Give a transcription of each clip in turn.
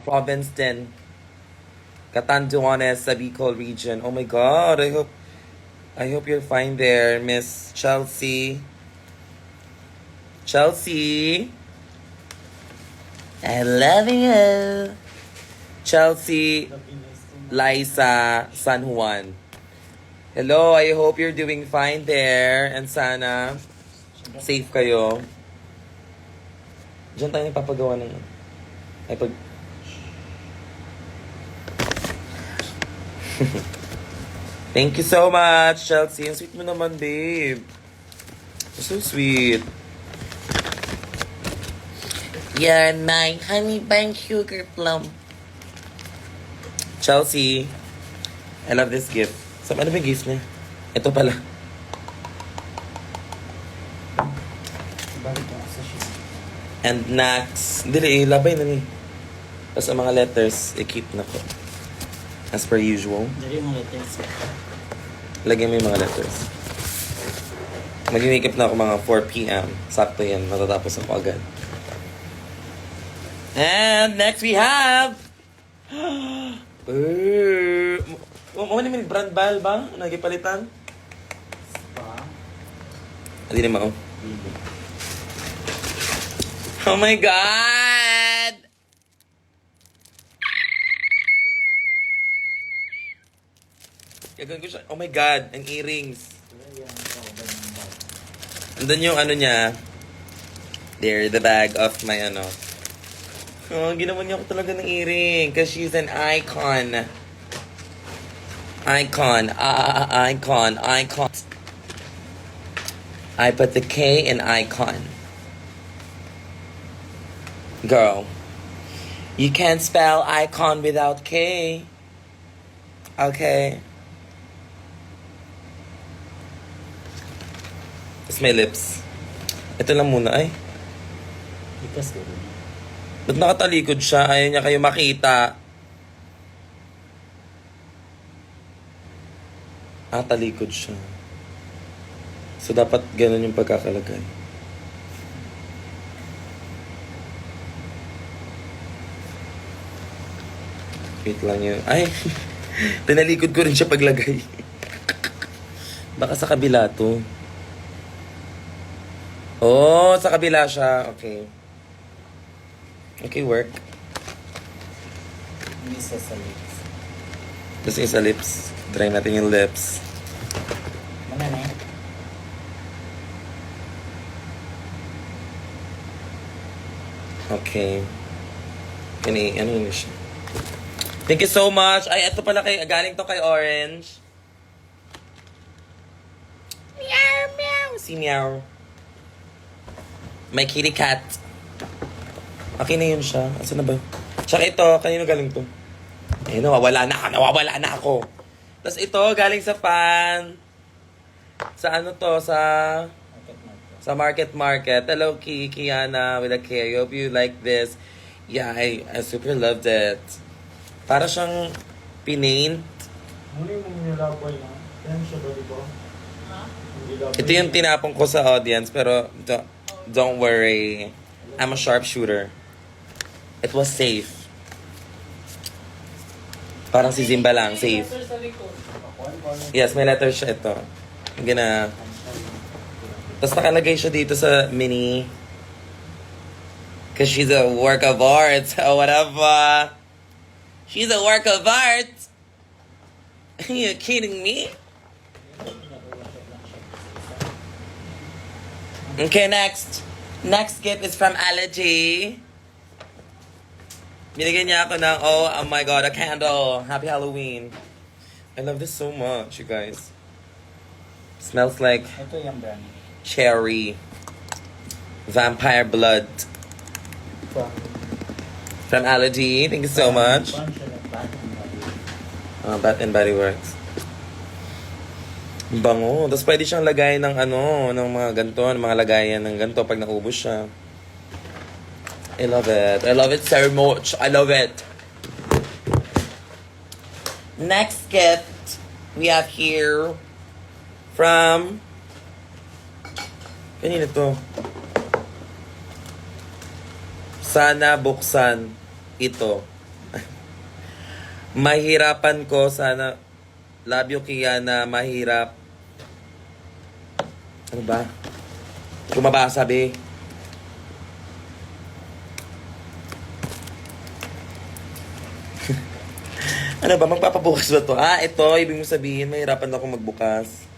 province din. Catanduanes sa Bicol region. Oh my God, I hope you're fine there, Miss Chelsea. Chelsea. I love you. Chelsea Liza San Juan. Hello, I hope you're doing fine there. And sana safe kayo. Diyan tayo nagpapagawa ng... Ay, pag... Thank you so much, Chelsea. Ang sweet mo naman, babe. You're so sweet. You're my honey bun sugar plum. Chelsea, I love this gift. So, ano ba yung gift niya? Ito pala. And next, dili, labay na ni. Tapos ang mga letters, i-keep na ko. As per usual. Dari yung letters. Lagyan mo yung mga letters. Mag-makeup na ako mga 4 p.m. Sakto yan, matatapos ako agad. And next we have... Ano naman yung brand bal ba? Nagipalitan? Spa. Hindi naman, oh. Oh my God! Gagawin ko siya. Oh my God, ang earrings. Andun yung ano niya. There, the bag of my ano. Oh, ginawa niya ako talaga ng earring. Cause she's an icon. Icon. Icon. Icon. I put the K in icon. Girl, you can't spell icon without K. Okay. It's my lips. Ito lang muna, ay. Ikas ko rin. Ba't nakatalikod siya? Ayaw niya kayo makita. Talikod siya. So, dapat ganun yung pagkakalagay. Wait lang yun. Ay! Tinalikod ko rin siya paglagay. Baka sa kabila to. Oh, sa kabila siya. Okay. Okay, work. Hindi sa lips. Tapos yung sa lips. Try natin yung lips. Mana na yan? Okay. Ano yun siya? Thank you so much. Ay, ito pala galing to kay Orange. Meow, meow. Si Meow. My kitty cat. Okay na yun siya. Asan na ba? Tsaka ito, kanino galing to? Eh, nawawala na ako. Tapos ito, galing sa fan. Sa ano to, sa Market. Hello, Kiana with a K. I hope you like this. Yeah, I super loved it. Para siyang pinaint. Muli mong nilabay na. Yan siya ba dito? Ito yung tinapon ko sa audience, pero don't worry. I'm a sharpshooter. It was safe. Parang si Zimba lang, safe. Yes, may letter siya ito. I'm gonna... Tapos nakalagay siya dito sa mini. Cause she's a work of art. So whatever. She's a work of art. Are you kidding me? Okay, next. Next gift is from Allergy. Binigyan niya ako ng, oh my God, a candle. Happy Halloween. I love this so much, you guys. Smells like Ito yung brand. cherry. Vampire blood. From Allergy. Thank you so much. Bath and Body Works. Bango. Tapos pwede siyang lagay ng ng mga ganito, ng mga lagayan ng ganito pag naubos siya. I love it. I love it so much. I love it. Next gift we have here from... Kanina to? Sana buksan ito. Mahirapan ko. Sana. Love you, Kiana. Mahirap. Ano ba? Kung mabasa, be. Ano ba? Magpapabukas ba to? Ah, ito. Ibig mo sabihin, mahirapan ako magbukas.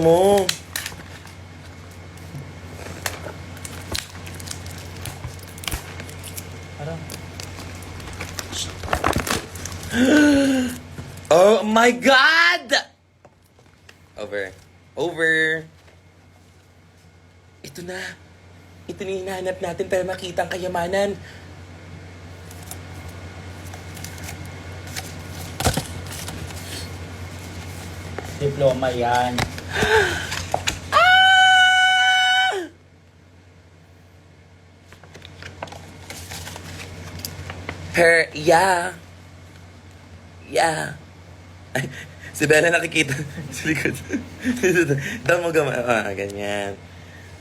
Mo. Parang, Oh my God! Over. Over. Ito na. Ito na yung hinahanap natin para makita ang kayamanan. diploma yan. Yeah. Yeah. Ay, si Bella nakikita sa likod. Down mo gama. Ah, ganyan.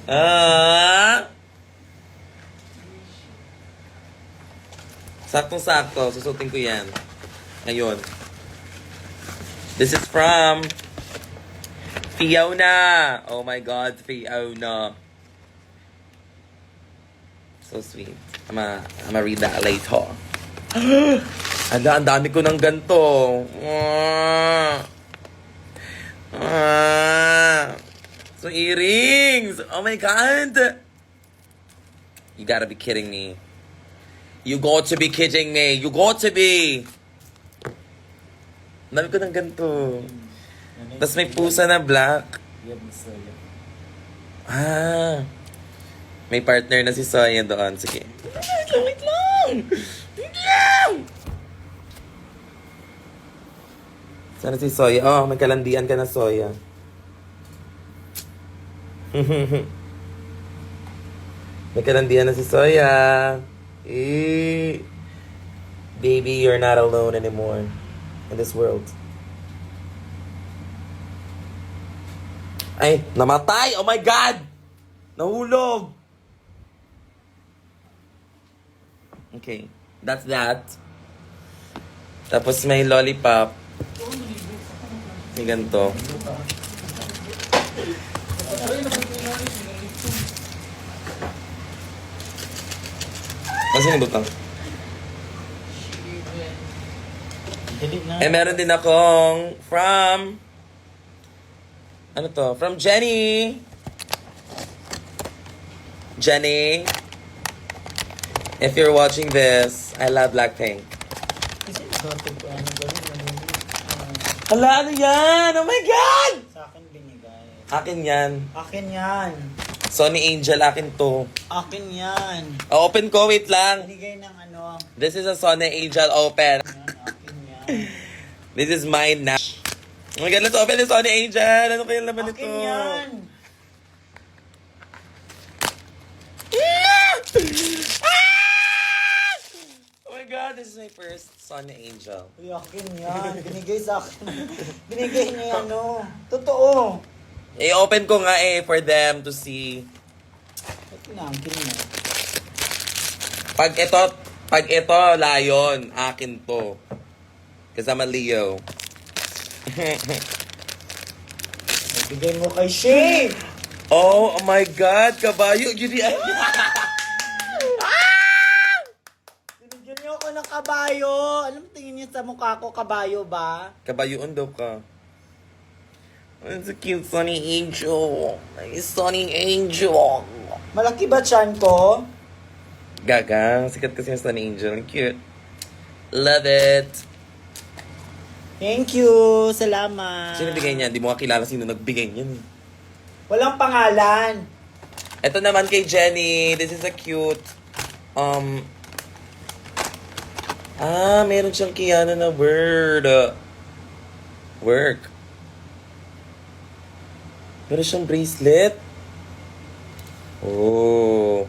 Ah! Saktong-sakto. Susutin ko yan. Ngayon. This is from Fiona. Oh my God, Fiona. So sweet. I'm gonna read that later. Ang dami ko ng ganito. So earrings. Oh my God. You gotta be kidding me. You got to be kidding me. You got to be. Ang dami ko ng ganito. Tapos may pusa na black. Ah. May partner na si Soya doon. Sige. Wait lang. Sana si Soya? Oh, may kalandian ka na, Soya. May kalandian na si Soya. Eh. Baby, you're not alone anymore in this world. Ay, namatay! Oh my God! Nahulog! Okay, that's that. Tapos may lollipop. May ganito. Kasi nibutang. Delete na. Eh, meron din akong from... Ano to? From Jenny! Jenny! If you're watching this, I love Blackpink. Kasi nagkatog ko ano gano'n. Hala, ano yan? Oh my God! Sa akin binigay. Akin yan. Akin yan. Sony Angel, akin to. Akin yan. Open ko, wait lang. Binigay ng ano. This is a Sony Angel open. Yan, akin yan. This is mine now. Oh my God, let's open the Sony Angel. Ano kaya laman nito? Akin yan. Oh my God, this is my first Sony Angel. Uy, akin yan. Binigay sa akin. Binigay niya ano. Totoo. I-open ko nga for them to see. Akin na, akin na. Pag ito, lion, akin to. Kasi I'm a Leo. Bigay mo kay Shay. Oh my God, kabayo. Binigyan niyo ako ng kabayo. Alam mo, tingin niyo sa mukha ko, kabayo ba? Kabayoon daw ka. It's a cute Sunny Angel. Sunny Angel. Malaki ba tiyan ko? Gaga, sikat kasi yung Sunny Angel. Ang cute. Love it. Thank you. Salamat. Sino bigay niyan? Di mo kakilala sino nagbigay niyan. Walang pangalan. Ito naman kay Jenny. This is a cute... meron siyang Kiana na word. Work. Meron siyang bracelet. Oh.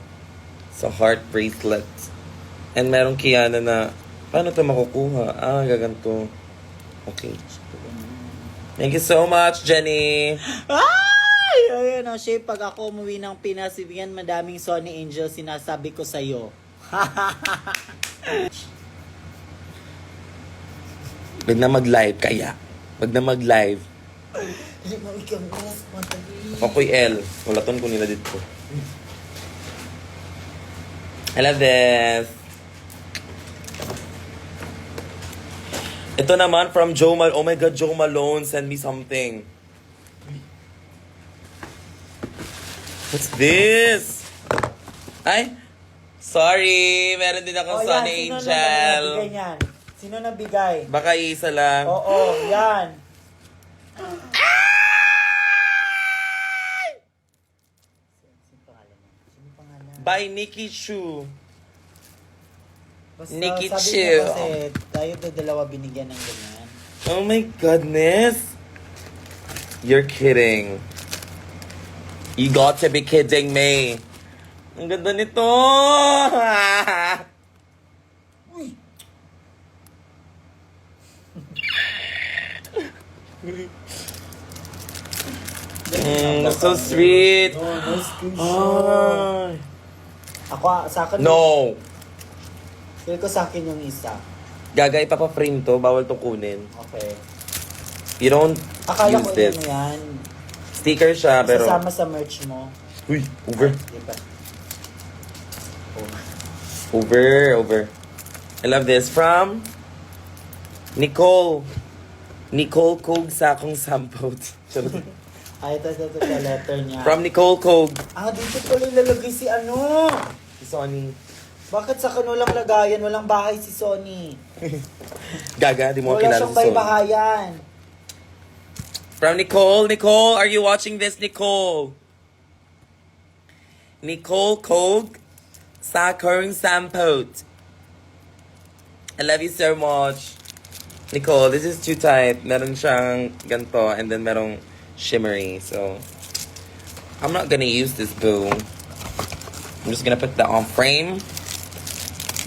Sa heart bracelet. And merong Kiana na... Paano ito makukuha? Gaganto. Okay. Thank you so much, Jenny. Ay! Ay, no, Shay, pag ako umuwi ng Pinas, yan madaming Sony Angel sinasabi ko sa'yo. Wag na mag-live kaya. Wag na mag-live. Ako'y L. Walaton ko nila dito. I love this. Ito naman from Joe Mal. Oh my God, Joe Malone, send me something. What's this? Ay, sorry. Meron din akong Sunny Angel. Sino nabigay? Baka isa lang. Oo, yan. Sino pangalan? By Nikki Chu. Basta, Nikki sabi Chu. niya kasi, tayo dalawa binigyan ng ganyan. Oh my goodness. You're kidding. You got to be kidding me. Ang ganda nito. Uy! So sweet. Oh, no screenshot. Ay. Ako, sa akin. No. Feel ko sa akin yung isa. Gaga, ipapa-frame to. Bawal to kunin. Okay. You don't Akala use ko this. yun yan. Sticker siya, pero... Sasama sa merch mo. Uy, over. Diba? Oh. Over. I love this. From Nicole. Nicole Kog sa akong sampled. Ay, ito letter niya. From Nicole Kog. Dito pala ilalagay si ano? Si Sonny. Bakit sa kanulang lagayan? Walang bahay si Sony. Gaga, di mo Wala kilala siyang si Sonny. bahayan. From Nicole. Nicole, are you watching this, Nicole? Nicole Kog sa akong sampled. I love you so much. Nicole, this is too tight. Meron siyang ganito and then merong shimmery. So, I'm not gonna use this, boo. I'm just gonna put that on frame.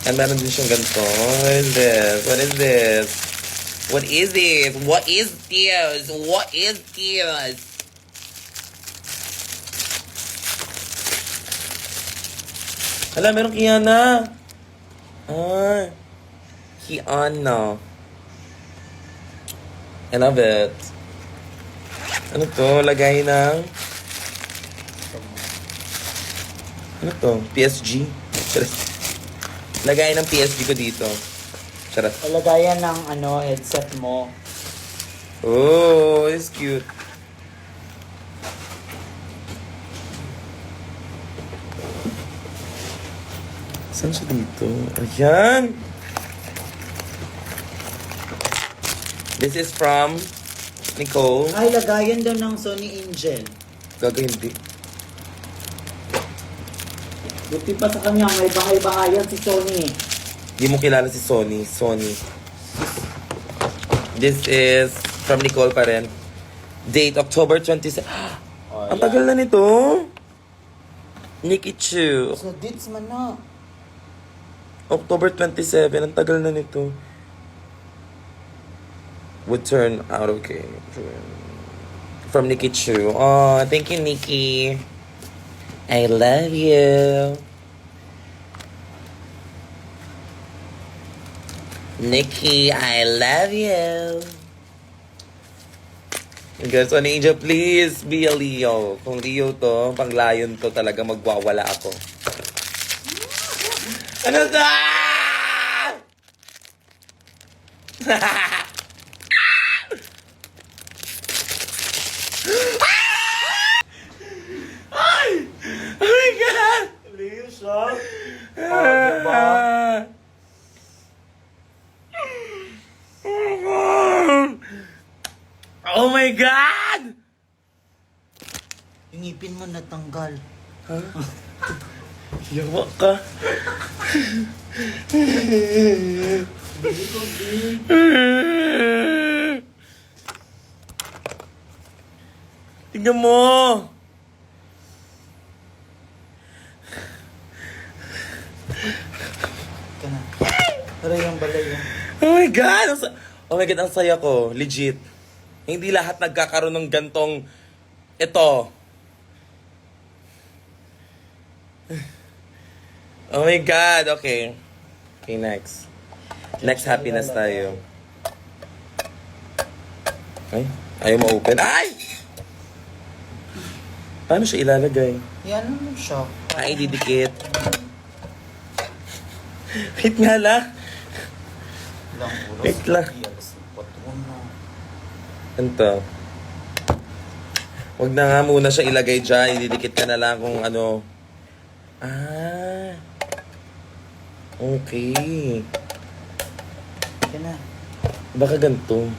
And meron din siyang ganito. What is this? What is this? What is this? What is this? What is this? Hala, merong Kiana. Kiana. I love it. Ano to? Lagay ng... Ano to? PSG? Charot. Lagay ng PSG ko dito. Charot. Lagayan ng headset mo. Oh, it's cute. Saan siya dito? Ayan! This is from Nicole. Ay, lagayan daw ng Sony Angel. Gaga hindi. Buti pa sa kanya, may bahay-bahayan si Sony. Di mo kilala si Sony. Sony. This is from Nicole pa rin. Date, October 27. Ang tagal na nito. Nikki Chu. So, dates man na. October 27. Ang tagal na nito. Would turn out okay. From Nikki Chu. Oh, thank you, Nikki. I love you. Nikki, I love you. Guys, on Angel, please be a Leo. Kung Leo to, pang lion to, talaga magwawala ako. Ano to? Ay! Oh my God! Leo siya? Oh my God! Yung ngipin mo natanggal. Yawa ka. Tingnan mo. Ka na. Pero yung balay yung... Oh my God! Oh my God, ang saya ko. Legit. Hindi lahat nagkakaroon ng gantong ito. Oh my God, okay. Okay, next. Next happiness tayo. Ay, ayaw ma-open. Ay! Paano siya ilalagay? Yan ano siya. Ay, didikit. Wait nga lang. Ilang oras. Wait lang. Alas 4 na. Ito. Huwag na nga muna siya ilagay dyan. Ididikit ka na lang kung ano. Ah. Okay. Yan na. Baka ganito.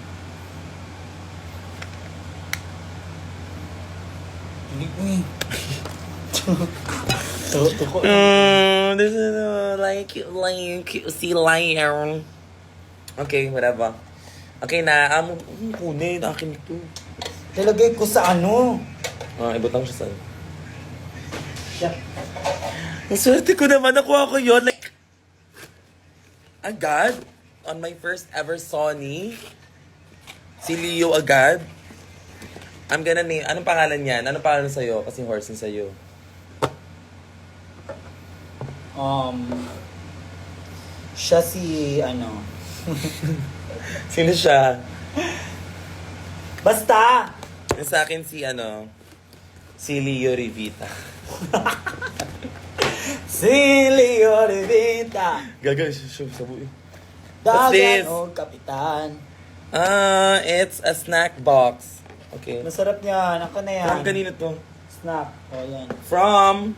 Hindi ko eh. Tuko. This is see lion. Okay, whatever. Okay na, kunin, akin ito. Nilagay ko sa ano? Ibutang siya sa'yo. Siya. Ang swerte ko naman, nakuha ko yun. Like, agad, on my first ever Sony, si Leo agad. I'm gonna name, anong pangalan niyan? Anong pangalan sa'yo? Kasi horse yung sa'yo. Siya si ano. Sino siya? Basta! Yung sa akin si si Leo Rivita. Si Leo Rivita. Gagal siya sa buhay. What's this? Dagan o kapitan. It's a snack box. Okay. Masarap niyan. Ako na yan. From kanino to? Snack. O yan. From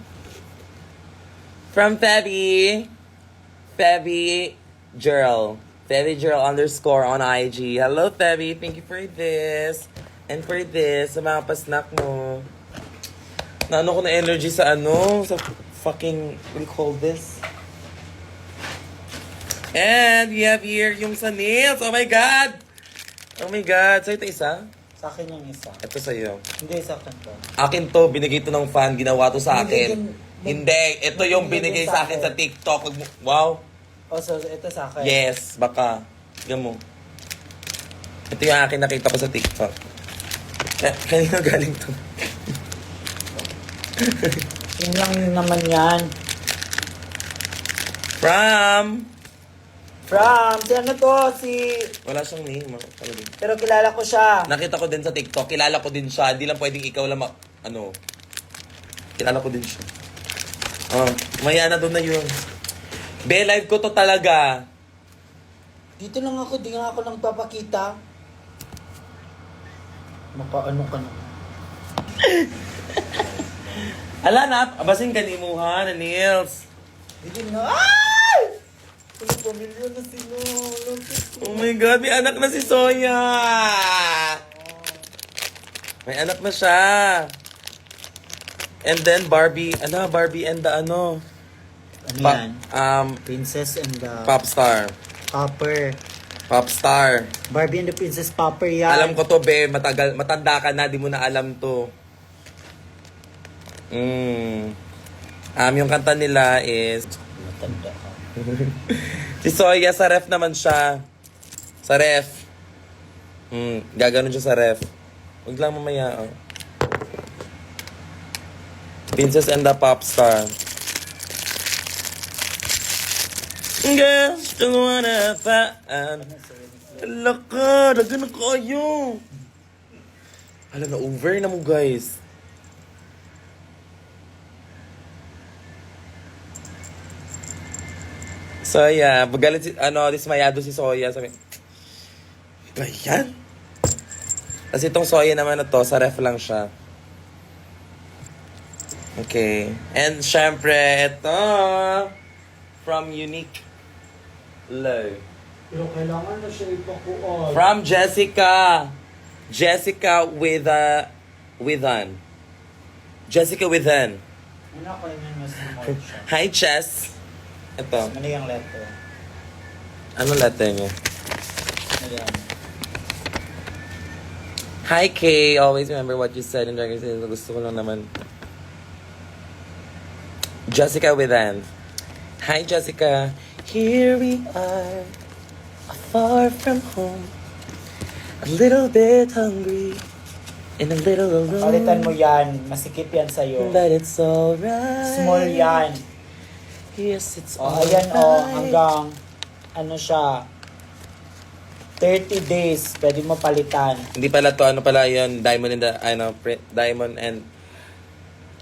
Febby Gerald. Febby Gerald _ on IG. Hello, Febby. Thank you for this. And for this, sa mga pa-snack mo. Naano ko na energy sa sa fucking, what do you call this? And we have here yung sa nails. Oh my God! Oh my God. So ito isa? Sa akin yung isa. Ito sa'yo. Hindi, sa akin to. Akin to, binigay to ng fan, ginawa to sa Hindi, akin. Hindi, ito yung binigay sa akin sa TikTok. Wow. Oh, so ito sa akin. Yes, baka. Tignan mo. Ito yung akin nakita ko sa TikTok. Kanina galing to. Yun lang naman yan. Si ano to? Wala siyang name. Pero kilala ko siya. Nakita ko din sa TikTok. Kilala ko din siya. Hindi lang pwedeng ikaw lang Kilala ko din siya. Maya na doon na yun. Live ko to talaga. Dito lang ako, di nga ako lang papakita. Makaano ka na. Ala na, abasin ka ni Muha na Nils. Hindi na. Ay! Ano, pamilya na sila. Oh my God, may anak na si Soya. May anak na siya. And then Barbie and the Ano yan? Princess and the Popstar. Popstar. Barbie and the Princess Popper yan. Alam ko to, be. Matanda ka na, di mo na alam to. Yung kanta nila is... Matanda ka. Si Soya, sa ref naman siya. Sa ref. Gaganon siya sa ref. Huwag lang mamaya, Princess and the Popstar. Girl, still wanna find. Hala ka, dagan na kayo. Hala na, over na mo, guys. Soya, bagalit dismayado si Soya. Sabi, ba yan? Kasi itong Soya naman na to, sa ref lang siya. Okay. And syempre, ito. From Unique Low. Pero kailangan na siya ipakuan. From Jessica. Jessica Withan. Jessica Withan. Ano ko yun yung small siya? Hi, Chess. Ito. Ano yung letter? Ano letter niya? Ano yan? Hi, Kay. Always remember what you said in Dragon City. Gusto ko lang naman. Jessica Withan. Hi, Jessica. Here we are, far from home, a little bit hungry. And a little alone. Palitan mo yan. Masikip yan sa'yo. But it's alright. Small yan. Yes, it's O, alright. ayan hanggang, ano siya, 30 days, pwede mo palitan. Hindi pala to, ano pala yun, Diamond in the, Diamond and,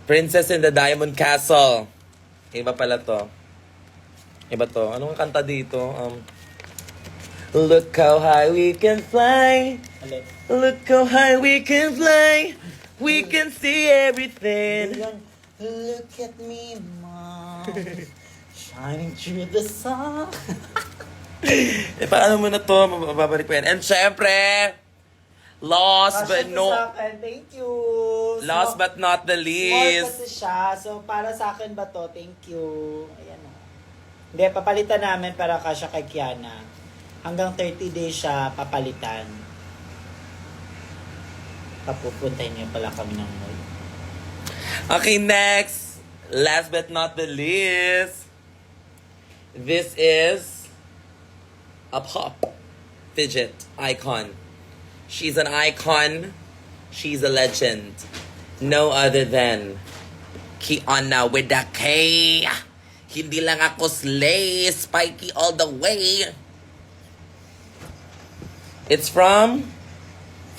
Princess in the Diamond Castle. Iba pala to. Iba to. Anong kanta dito? Look how high we can fly. Alit. Look how high we can fly. We can see everything. Look at me, mom. Shining through the sun. Paano mo na to? Mababalik pa yan. And syempre, last but Thank you. last but not the Small least. kasi siya. So, para sa akin ba to? Thank you. Ayan o. Hindi, papalitan namin para kasya kay Kiana. Hanggang 30 days siya papalitan. Papupuntahin niyo pala kami ng mall. Okay, next. Last but not the least. This is a pop fidget icon. She's an icon. She's a legend. No other than Kiana with the K. Hindi lang ako slay. Spiky all the way. It's from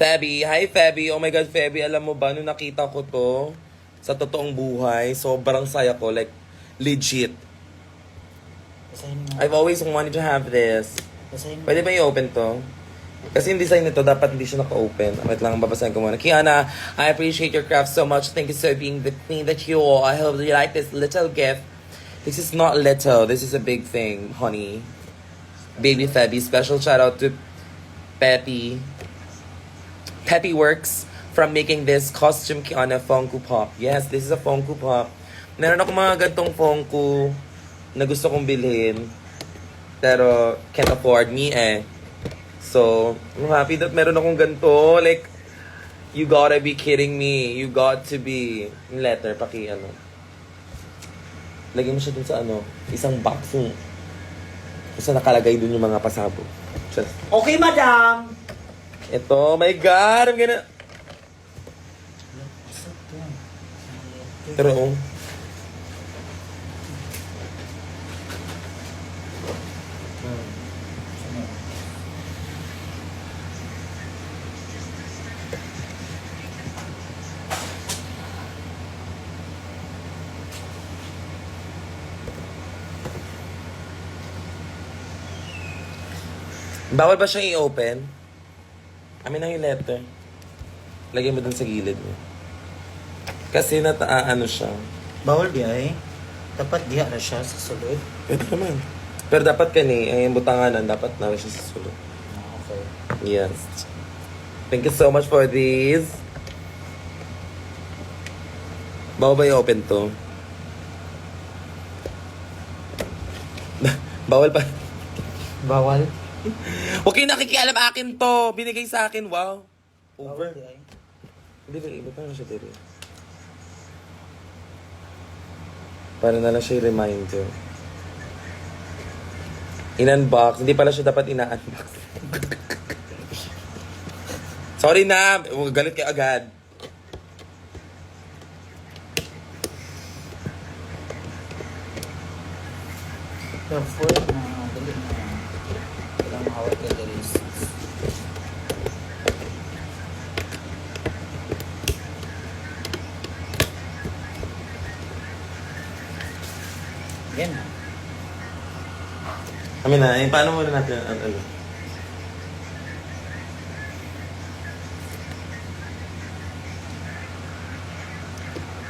Febby. Hi, Febby. Oh my God, Febby. Alam mo ba, nung nakita ko to sa totoong buhay, sobrang saya ko. Like, legit. Basahin mo. I've always wanted to have this. Basahin mo. Pwede ba i-open to? Kasi yung design nito, dapat hindi siya naka-open. Wait lang, babasahin ko muna. Kiana, I appreciate your craft so much. Thank you for being the queen that you are. I hope you like this little gift. This is not little. This is a big thing, honey. Baby Febby. Special shout out to Peppy. Peppy Works from making this costume Kiana Funko Pop. Yes, this is a Funko Pop. Meron ako mga gantong Funko na gusto kong bilhin. Pero can't afford me eh. So, I'm happy that meron akong ganito. Like, you gotta be kidding me. You got to be. Yung letter, ano. Lagyan mo siya dun sa isang box. Kasi nakalagay dun yung mga pasabog. Just, Okay, madam. ito, oh my God, I'm gonna... Pero, bawal ba siyang i-open? Amin na yung letter. Lagyan mo dun sa gilid mo. Kasi ano siya. Bawal biyay. Dapat diha na siya sa sulod. Pwede naman. Pero dapat yung butanganan, dapat na siya sa sulod. Okay. Yes. Thank you so much for these. Bawal ba i-open to? Bawal pa. Bawal? Huwag kayo nakikialam akin to. Binigay sa akin, wow. Bawal Over. biyay. Hindi ba, iba pa na siya dito. Para na lang siya yung reminder. In-unbox. Hindi pala siya dapat ina-unbox. Sorry na. Galit kayo agad. The food na dali na. Walang hawak ka dali. Yan na. Amin na, paano muna natin ano?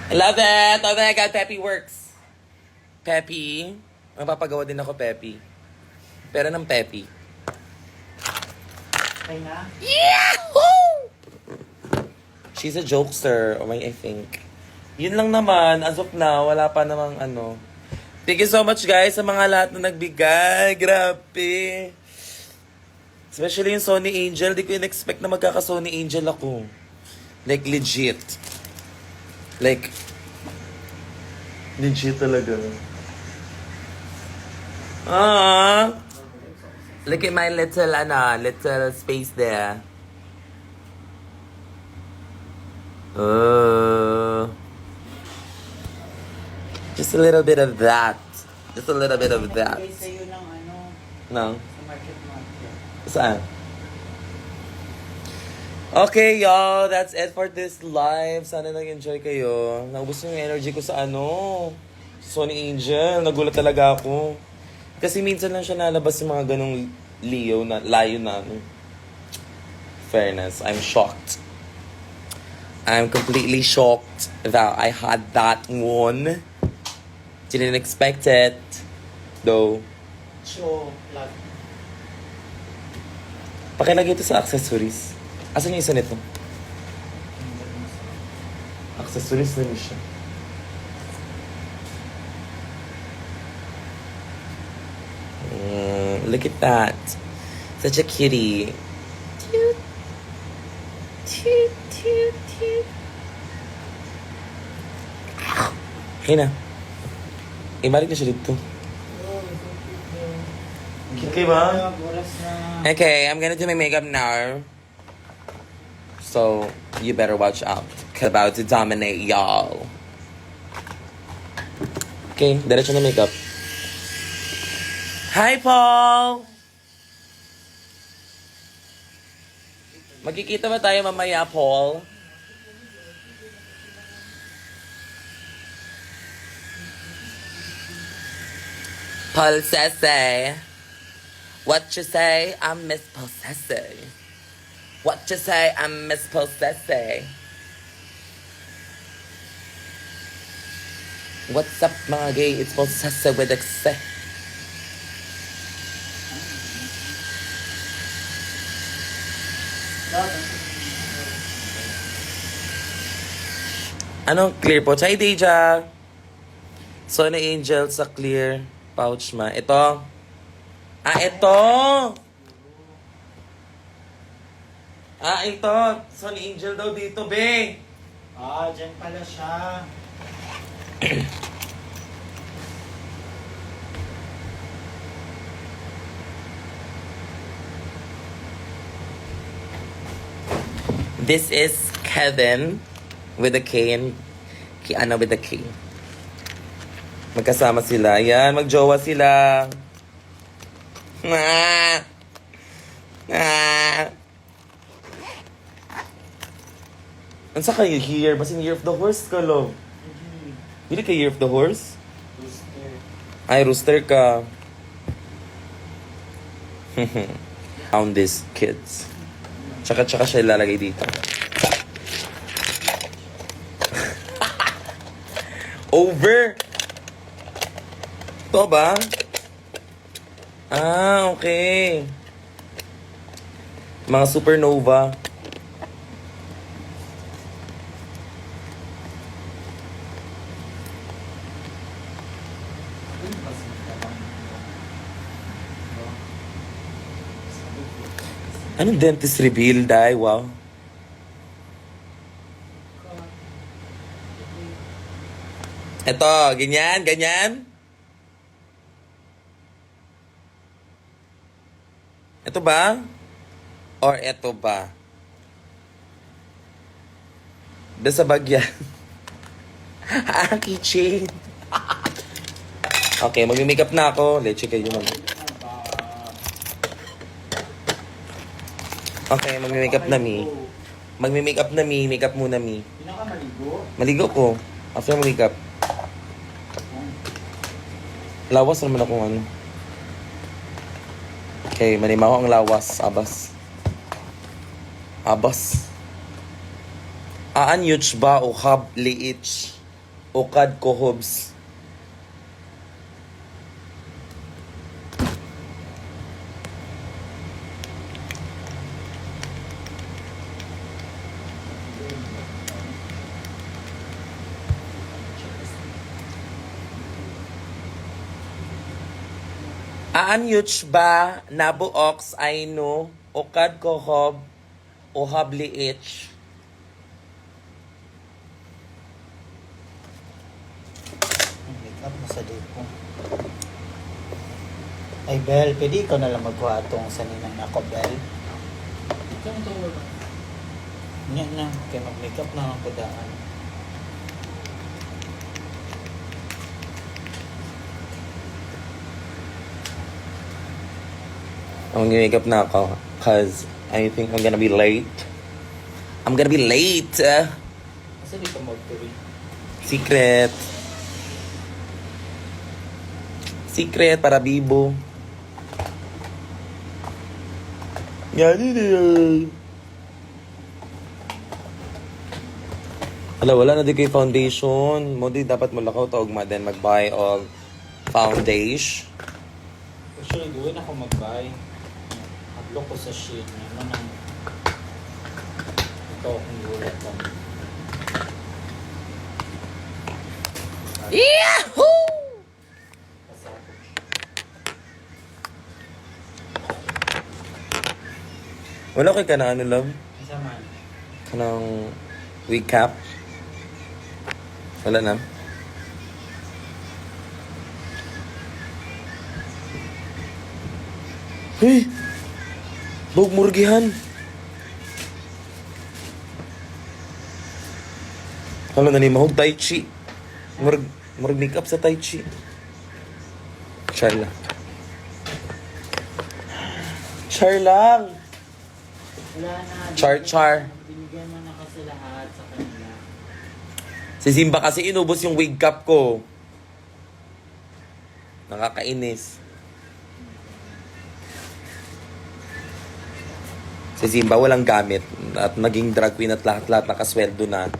I love it! Oh my God, Peppy Works. Peppy. Mapapagawa din ako, Peppy. Pera ng Peppy. Okay na? Yahoo! She's a jokester, I think. Yun lang naman, as of now, wala pa namang ano. Thank you so much guys sa mga lahat na nagbigay. Grabe. Especially yung Sony Angel. Di ko in-expect na magkaka-Sony Angel ako. Like, legit. Like, legit talaga. Look at my little space there. Uh, just a little bit of that. Just a little bit of that. Nagbigay sa'yo ng ano, No? sa market. Saan? Okay, y'all. That's it for this live. Sana nag-enjoy kayo. Naubos yung energy ko sa ano. Sony Angel. Nagulat talaga ako. Kasi minsan lang siya nalabas yung mga ganong layo na ano. Fairness. I'm shocked. I'm completely shocked that I had that one. Didn't expect it. Though. Show, plug. Pakilagay ito sa accessories. Asan yung isa nito? Accessories na niya siya. Look at that. Such a kitty. Toot. Toot, toot, toot. Okay na. Ibalik na siya dito. Okay ba? Oras na. Okay, I'm gonna do my makeup now. So, you better watch out. 'Cause about to dominate y'all. Okay, diretso na makeup. Hi, Paul! Magkikita ba tayo mamaya, Paul? Paul Sese. What you say? I'm Miss Possessing. What you say? I'm Miss Possessing. What's up, mga gay? It's Possessive with excess. Anong clear pouch? Hi, Deja! Sony Angel sa clear pouch ma. Ito. Ito! Ito. Sony Angel daw dito, be. Dyan pala siya. This is Kevin with a K and Kiana with a K. Magkasama sila. Yan, magjowa sila. Ansa kayo here? Basin Year of the Horse ka, love. Hindi ka Year of the Horse? Rooster. Ay, rooster ka. Found these kids. Tsaka siya ilalagay dito. Over! Ito ba? Okay. Mga supernova. Anong dentist reveal, Day? Wow. Ito, ganyan. Ito ba? Or ito ba? Basta bagyan. Keychain. Okay, mag-makeup na ako. Leche kayo naman. Okay, mag-makeup na mi. Mag-makeup na mi. Makeup muna mi. Hindi na ka maligo? Maligo ko. After makeup. Lawas naman ako ano. Okay, manimaw ang lawas. Abas. Aan yuch ba o hab liich o kad ko hobs. Aan yuch ba nabuoks ay no o kad ko hob o hab liich. Makeup mo sa dito. Ay, Bel, pwede ikaw na lang magkuha itong saninang ako, Bel. Yan na. Kaya mag-makeup na ako daan. I'm gonna make up na ako. Cause I think I'm gonna be late. I'm gonna be late. Kasi di ka mag-tuloy. Secret. Secret para bibo. Yan yun. Wala na di kay foundation. Mo di dapat mo lakaw taog maden mag-buy og foundation. Actually, doon ako mag-buy. Hadlo ko sa shade niya. Ano nang ikaw akong gulat lang. Yahoo! Kasi ako. Wala kay ka na ano, love? Isa man. Kanang wig cap? Wala na? Hey! Bog murgihan! Hala na ni mahog tai chi. Murag makeup sa tai chi. Char lang. Char lang! Wala na. Char. Binigyan mo na kasi lahat sa kanila. Si Simba kasi inubos yung wig cap ko. Nakakainis. Si Simba walang gamit at naging drag queen at lahat-lahat nakasweldo na.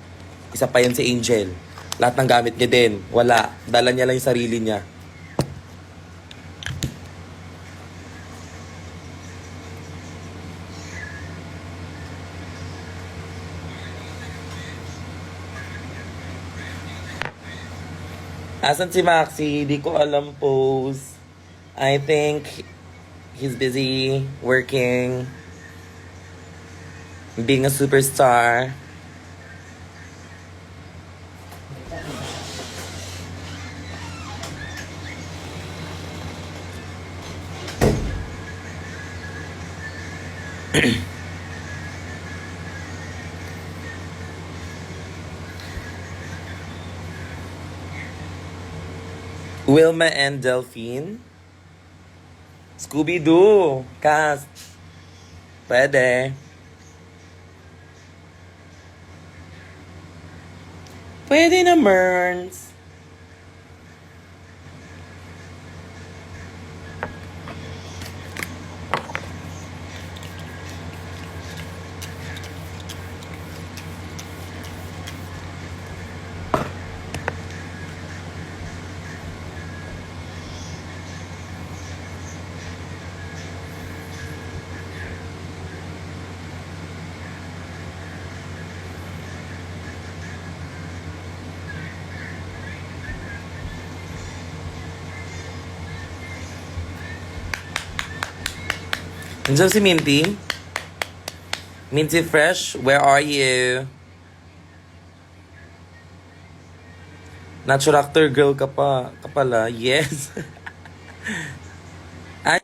Isa pa yan si Angel. Lahat ng gamit niya din. Wala. Dala niya lang yung sarili niya. Asan si Maxi? Di ko alam pose. I think he's busy working, being a superstar. Wilma and Delphine. Scooby-Doo. Cast. Pwede. Pwede na, Merns. Nandiyan si Minty. Minty Fresh, where are you? Natural actor girl ka pa. Ka pala. Yes. Ay,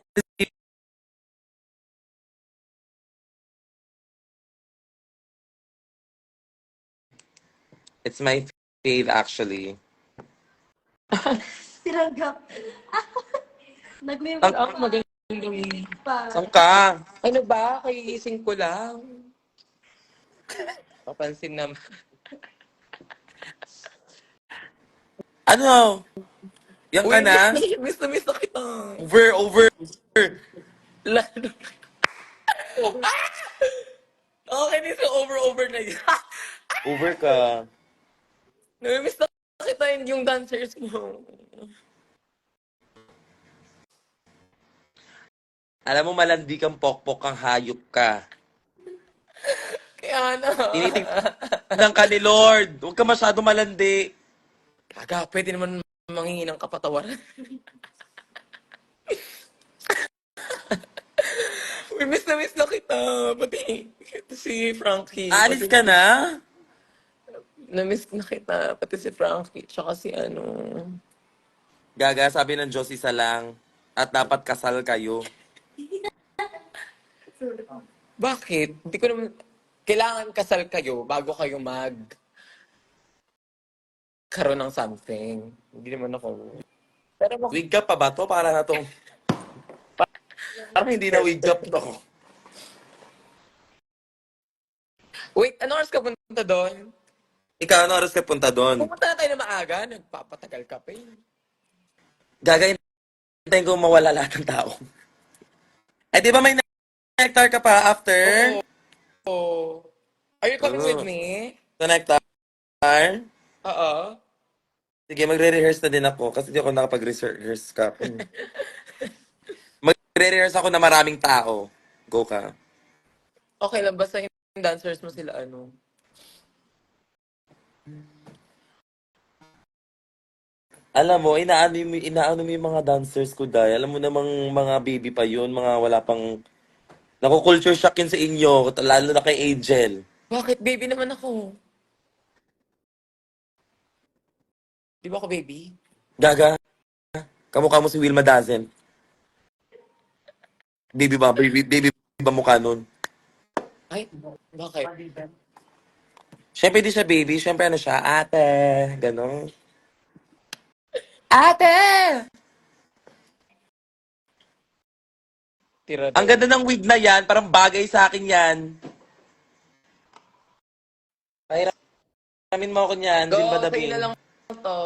it's my fave actually. Tinanggap. Nag-meme Ang ako magandang pa. Saan ka? ano ba? Kagigising ko lang. Papansin naman. Ano? Yan ka Uy, na? miss na miss na kita. Over. Lalo. Okay, this is over na yun. Over ka. Namimiss na kita yung dancers mo. Alam mo, malandi kang pokpok kang hayop ka. Kaya na. Tinitignan ka ni Lord. Huwag ka masyado malandi. Kaga, pwede naman manghingi ng kapatawaran. Uy, miss na kita. Pati si Frankie. Aalis ka na? Na-miss na kita. Pati si Frankie. Tsaka si ano. Gaga, sabi ng Diyos isa lang. At dapat kasal kayo. Bakit? Hindi ko naman... kailangan kasal kayo bago kayo karoon ng something. Hindi naman ako. Pero Wig up pa ba to? Para na tong... Parang hindi na wig up to. wait, ano oras ka punta doon? Ikaw, ano oras ka punta doon? Pumunta na tayo na maaga. Nagpapatagal ka pa eh. Gagayin ko mawala lahat ng tao. Eh, di ba may nectar ka pa after? Oh. Are you coming with me? Sa nectar? Oo. Sige, magre-rehearse na din ako kasi di ako nakapag-rehearse ka. Magre-rehearse ako na maraming tao. Go ka. Okay lang, basta yung dancers mo sila ano. Alam mo, inaano mo yung mga dancers ko dahil. Alam mo namang mga baby pa yun, mga wala pang... Naku-culture shock yun sa inyo, lalo na kay Angel. Bakit? Baby naman ako. Di ba ako baby? Gaga, kamukha mo si Wilma Dazen. Baby ba mukha nun? Ay, bakit? Siyempre di siya baby, siyempre ano siya, ate, gano'n. Ate! Ang Tirador. ganda ng wig na yan, parang bagay sa akin yan. Pahiramin mo ako niyan, Go, Zimba sa'yo na Dabing. lang to.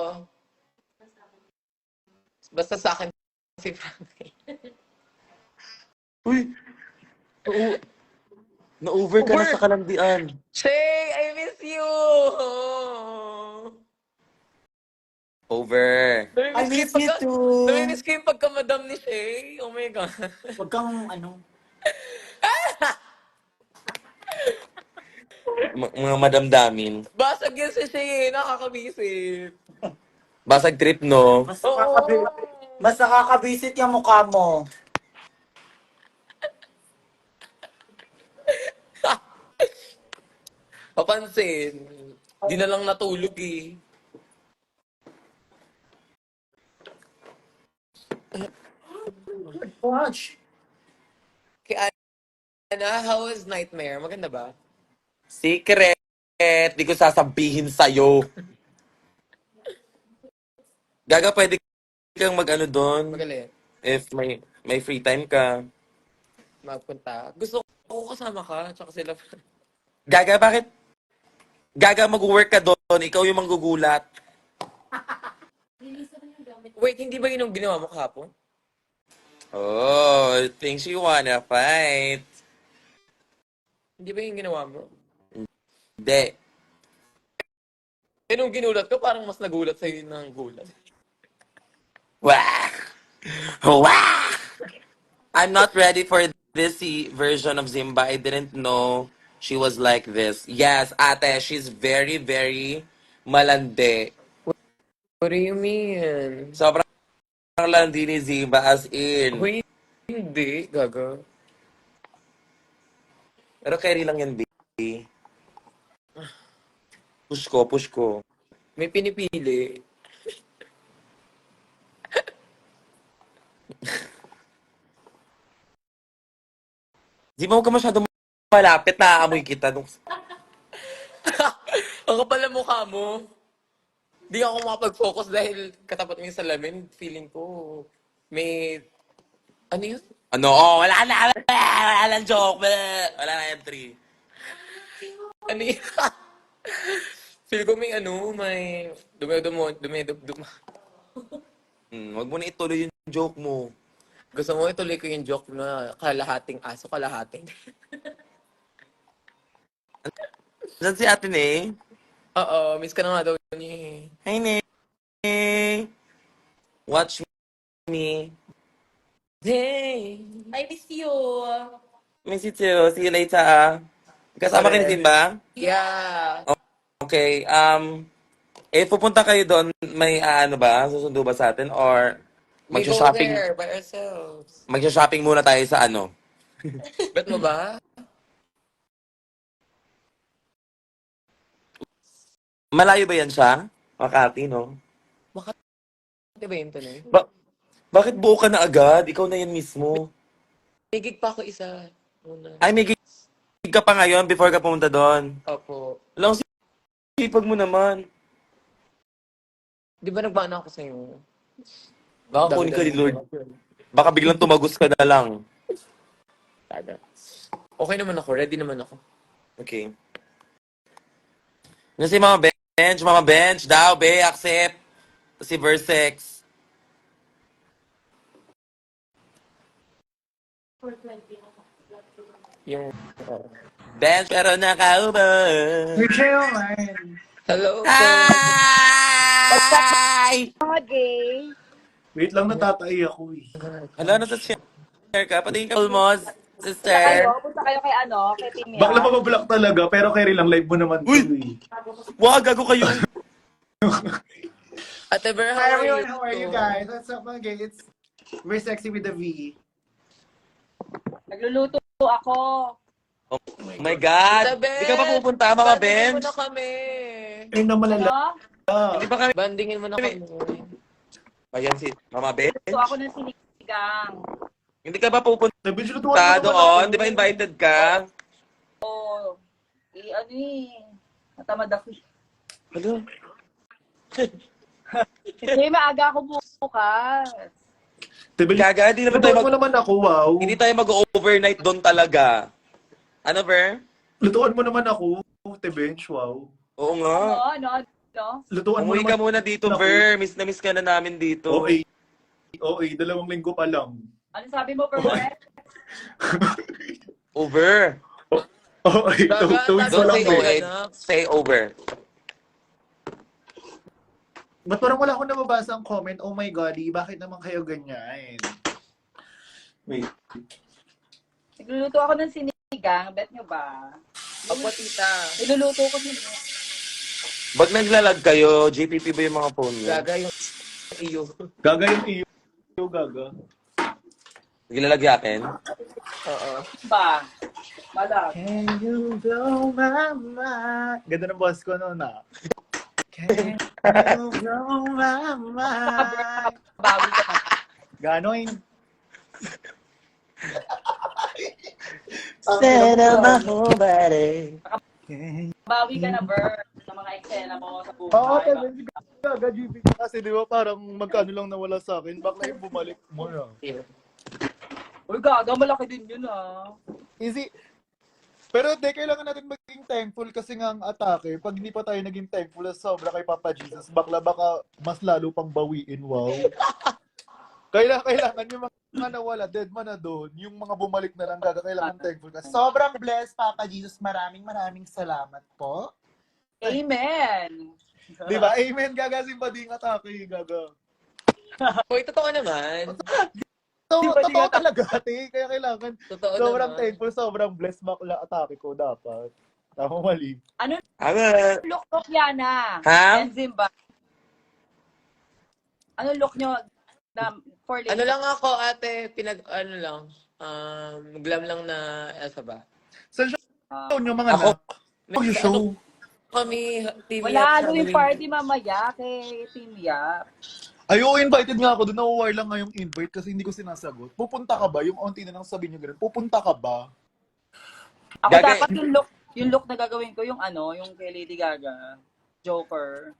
Basta sa akin si Frankie. Uy, na-over ka na Over! sa kalandian. Shay, I miss you! Over. I miss you too. Namimiss ko yung pagka-madam ni Shay. Oh my God. Huwag kang ano. Mga madamdamin. Basag yan si Shay, nakakabisit. Basag trip, no? Oo. Mas nakakabisit yung mukha mo. Papansin. Di na lang natulog eh. Watch. Kay Ana, how was Nightmare? Maganda ba? Secret. Di ko sasabihin sa'yo. Gaga, pwede kang mag-ano doon. Magaling. If may free time ka. Magpunta. Gusto ko kasama ka, tsaka sila. Gaga, bakit? Gaga, mag-work ka doon. Ikaw yung manggugulat. Wait, hindi ba yun yung ginawa mo kahapon? Oh, thinks you wanna fight. Hindi ba yung ginawa mo? Hindi. Eh, nung ginulat ko, parang mas nagulat sa'yo ng gulat. Wah! Wah! I'm not ready for this version of Zimba. I didn't know she was like this. Yes, ate, she's very, very malandi. What do you mean? Sobrang landi ni Zimba as in. Huy, hindi. Gaga. Pero carry lang yan, baby. Push ko, push ko. May pinipili. Zimba, huwag ka masyadong malapit. Naaamoy kita. Ang kapal na mukha mo. Di ako makapag-focus dahil katapat mo yung salamin. Feeling ko, may... Ano yun? Ano? Oh, wala na. Wala na joke. Wala na entry. Ano yun? Feel ko may ano, may... Dume-dumo. Wag mo na ituloy yung joke mo. Gusto mo ituloy ko yung joke na kalahating aso, kalahating. Saan si ate ne? Oo, miss ka na nga daw niya eh. Hi, ne. Watch me. Hey! I miss you. Miss you too. See you later, ah. Kasama kayo ni Zimba? Yeah! Okay, pupunta kayo doon, may ano ba? Susundo ba sa atin? Or We go magsha-shopping? there by ourselves. Magsha-shopping muna tayo sa ano? Bet mo ba? Malayo ba yan siya? Makati, no? Di ba yun tuloy? Bakit buo ka na agad? Ikaw na yan mismo. May gig pa ako isa. Una. Ay, may gig ka pa ngayon before ka pumunta doon. Opo. Alam, sipag mo naman. Di ba nagmana ako sa'yo? Baka kunin ka ni Dami-dami Lord. mo. Baka biglang tumagos ka na lang. Taga. Okay naman ako. Ready naman ako. Okay. Ano si Mama Bench? Mama Bench daw, be, accept. Si Versex. Yung... Bench, pero nakauban. Hello po. Hi! Mga gay. Wait lang, natatai ako eh. Hala, nasa share ka? Patingin ka, Ulmos. Punta kayo kay kay Timia. Bakla mabablock talaga, pero carry lang, live mo naman to eh. Wag, gago kayo. Ate Ber, Hi how are you? everyone, how are you guys? What's up mga gay? It's We're Sexy with the V. Nagluluto ako. Oh my God. Ate Ber, Di ka pa pupunta, Mama bandingin mo Bench? na kami. Ay, na malala. Ano? Hindi pa kami. Bandingin mo na kami. Ayan si Mama Bench. Luto ako ng sinigang. Hindi ka ba pupunta Sabi, lutuan mo naman doon? ako. Di ba invited ka? Oo. Natamad ako. Hello? Hindi, maaga ako bukas. Sabi, Gaga, di naman tayo lutuan mo naman ako, wow. Hindi tayo mag-overnight doon talaga. Ano, Ver? Lutuan mo naman ako, Tebench, wow. Oo nga. Ano? Lutuan mo Umuwi naman ka muna dito, ako. Ver. Miss na miss ka na namin dito. Okay. Okay, 2 linggo pa lang. Ano sabi mo, Perfect? Over. Okay, Gaga, 2 weeks pa Don't lang. say Go eh. ahead. Say over. Ba't parang wala akong nababasa ang comment? Oh my God, bakit naman kayo ganyan? Wait. Nagluluto ako ng sinigang. Bet nyo ba? Opo, tita. Niluluto ko sinigang. Ba't naglalag kayo? JPP ba yung mga phone niyo? Gaga yung iyo. Gaga yung iyo, gaga. Naglalag yakin? Oo. Ba? Malag. Can you blow my mind? Ganda ng boss ko noon ah. Can you blow my mind? Bawi ka na. Gano'n? Settle my whole body. Bawi ka na, Ber. Sa mga eksena mo sa buhay. Oo, talaga. Gaga, GP. Kasi di ba parang magkano lang nawala sa akin, bakla yung bumalik mo na. Uy, gaga, malaki din yun ah. Easy. Pero di, kailangan natin maging thankful kasi nga ang atake, pag hindi pa tayo naging thankful na sobra kay Papa Jesus, bakla baka mas lalo pang bawiin, wow. Kailangan yung mga nawala, dead man na doon, yung mga bumalik na lang, gaga, kailangan thankful kasi. Sobrang blessed, Papa Jesus. Maraming salamat po. Amen. Di ba? Amen, gaga, simpadi ng atake, gaga. Uy, totoo naman. So, Simpadi totoo ng atake. talaga, ate. Kaya kailangan, Totoo sobrang naman. thankful, sobrang blessed bakla atake ko dapat. Tama, mali. Ano Aga. look Yana? Ha? And Zimba. Ano look nyo na for ladies? Ano lang ako, ate, glam lang na Elsa ba? Saan show nyo mga Ako- anak? Oh, yung show. Kami, TV Wala, at Halloween Halloween. party mamaya kay Team Yap. Ayo, invited nga ako doon. Nawawire lang nga yung invite kasi hindi ko sinasagot. Pupunta ka ba? Yung auntie na lang sabihin nyo ganun. Pupunta ka ba? Ako Gaga- dapat yung look na gagawin ko, yung yung kay Lady Gaga. Joker.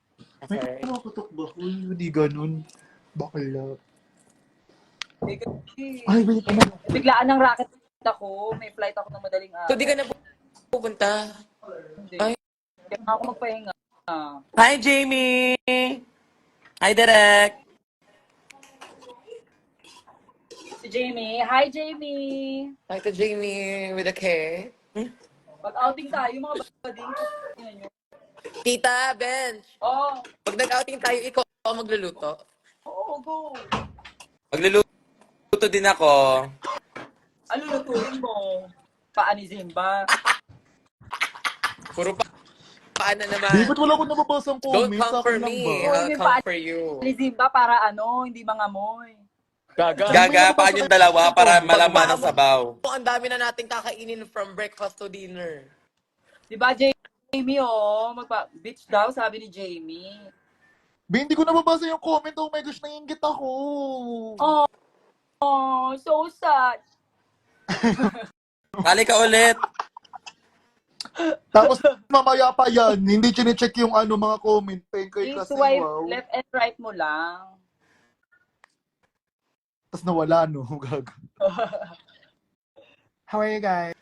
May Okay. putok ba? Uy, hindi ganun. Bakla. Eh, Ay, wait. Ano? Biglaan ng racket ako. May flight ako ng madaling araw. So, di ka na pupunta? Hindi. Ay. Kaya ako magpahinga. Hi, Jamie! Hi, Derek! Si Jamie. Hi, Jamie. Hi to Jamie with a K. Pag-outing tayo, mga bading. Tingnan nyo. Tita, Bench. Oh, Pag nag-outing tayo, ikaw ang magluluto. oo, go. Magluluto din ako. Ano lutuin mo? Paa ni Zimba. Puro paano naman. Di ba't wala ko nababasang Don't comment? Sa come for akin lang me. ba? I'll May come for you. Ni Zimba para hindi mangamoy. Gaga. Gaga, paan yung dalawa para malaman ang sabaw. Ang dami na nating kakainin from breakfast to dinner. Di ba, Jamie, beach daw, sabi ni Jamie. Ba, hindi ko nababasa yung comment. Oh my gosh, naiingit ako. Oh, so sad. Kali ka ulit. Tapos mamaya pa yan, hindi chinecheck yung mga comment. Penkoy kasi, I-swipe wow. left and right mo lang. Tapos nawala, no? Gago. How are you guys?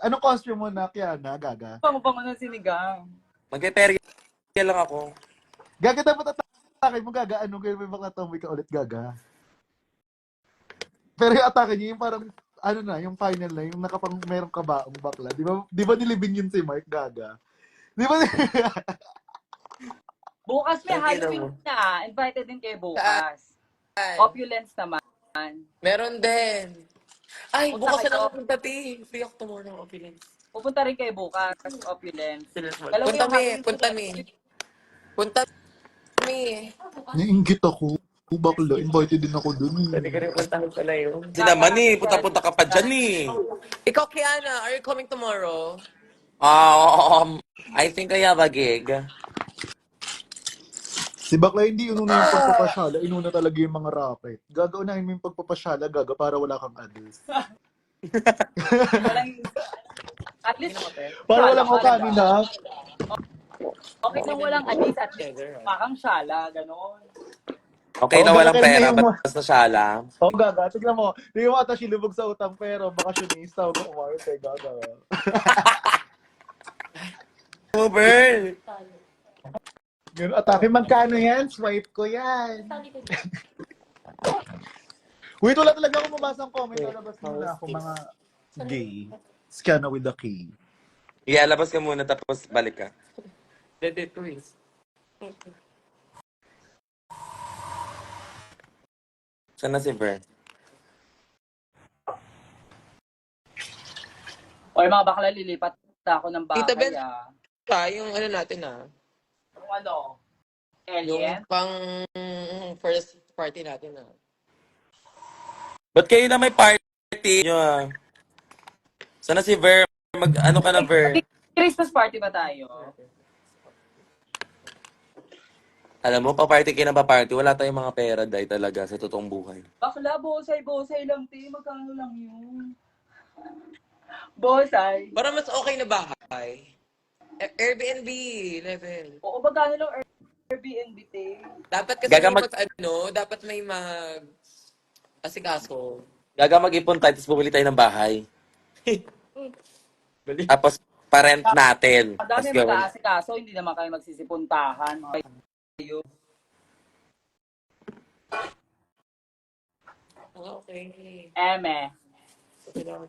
Anong costume mo na, Kiana? Gaga? Pango-pango ng sinigang. Magpe-perya lang ako. Gaga dapat atake mo, Gaga. Kaya may bakla tomboy ka ulit, Gaga. Pero yung atake niya, yung parang, yung final na, yung merong kabaong bakla. Di ba nilibing yun si Mark, Gaga? Di ba? Bukas may Ang ina Halloween mo. na. Invited din kayo bukas. Opulence naman. Meron din. Ay, Punta bukas na kayo. ako punta, Ti. Free ako tomorrow ng opulence. Pupunta rin kayo bukas. Opulence. Dalawa Punta yung mi, Halloween punta ko. mi. Punta mi. Nainggit ako. Bakla, invited din ako dun. Pwede ka rin puntahan pala yun. Kasi naman eh, punta-punta ka pa dyan eh. Ikaw, Kiana, are you coming tomorrow? I think I have a gig. Si Bakla hindi inuna yung pagpapasyala, inuna talaga yung mga racket. Gagaunahin mo yung pagpapasyala, Gaga, para wala kang alis. Walang, at least, Para walang kanin, ha? okay lang walang alis at least parang syala, gano'n. Okay na Oo, walang Gaga, pera, yung- basta sala. Oo, Gaga, tignan mo. Hindi mo ata silubog sa utang, pero bakasyonista, huwag ka umarte, Gaga. Uber! Yun, atake, magkano yan? Swipe ko yan. Wait, wala talaga akong mabasang comment. Lalabas muna ako, mga gay. Scanna with the key. Ialabas ka muna tapos balik ka. Dede twist. Saan na si Ver? O yung mga bakla, lilipat na ako ng bahay. Tita Bel, Ah. yung ano natin Yung ano? Yung Alien? pang first party natin Ba't kayo na may party nyo ah? Saan na si Ver? Ano ka na, Ver? Christmas party ba tayo? Alam mo, pa-party kayo na pa-party. Wala tayong mga pera dahil talaga sa totoong buhay. Bakla, bosay lang, te. Magkano lang yun? Bosay. Para mas okay na bahay. Airbnb level. Oo, magkano lang Airbnb, te? Dapat kasi Gaga dapat may asikaso. Gaga mag-ipon tayo, tapos bumili tayo ng bahay. Bali. Tapos pa-rent natin. Ang Tapos dami gawin. mag-aasikaso, hindi naman kayo magsisipuntahan. Okay. Eme.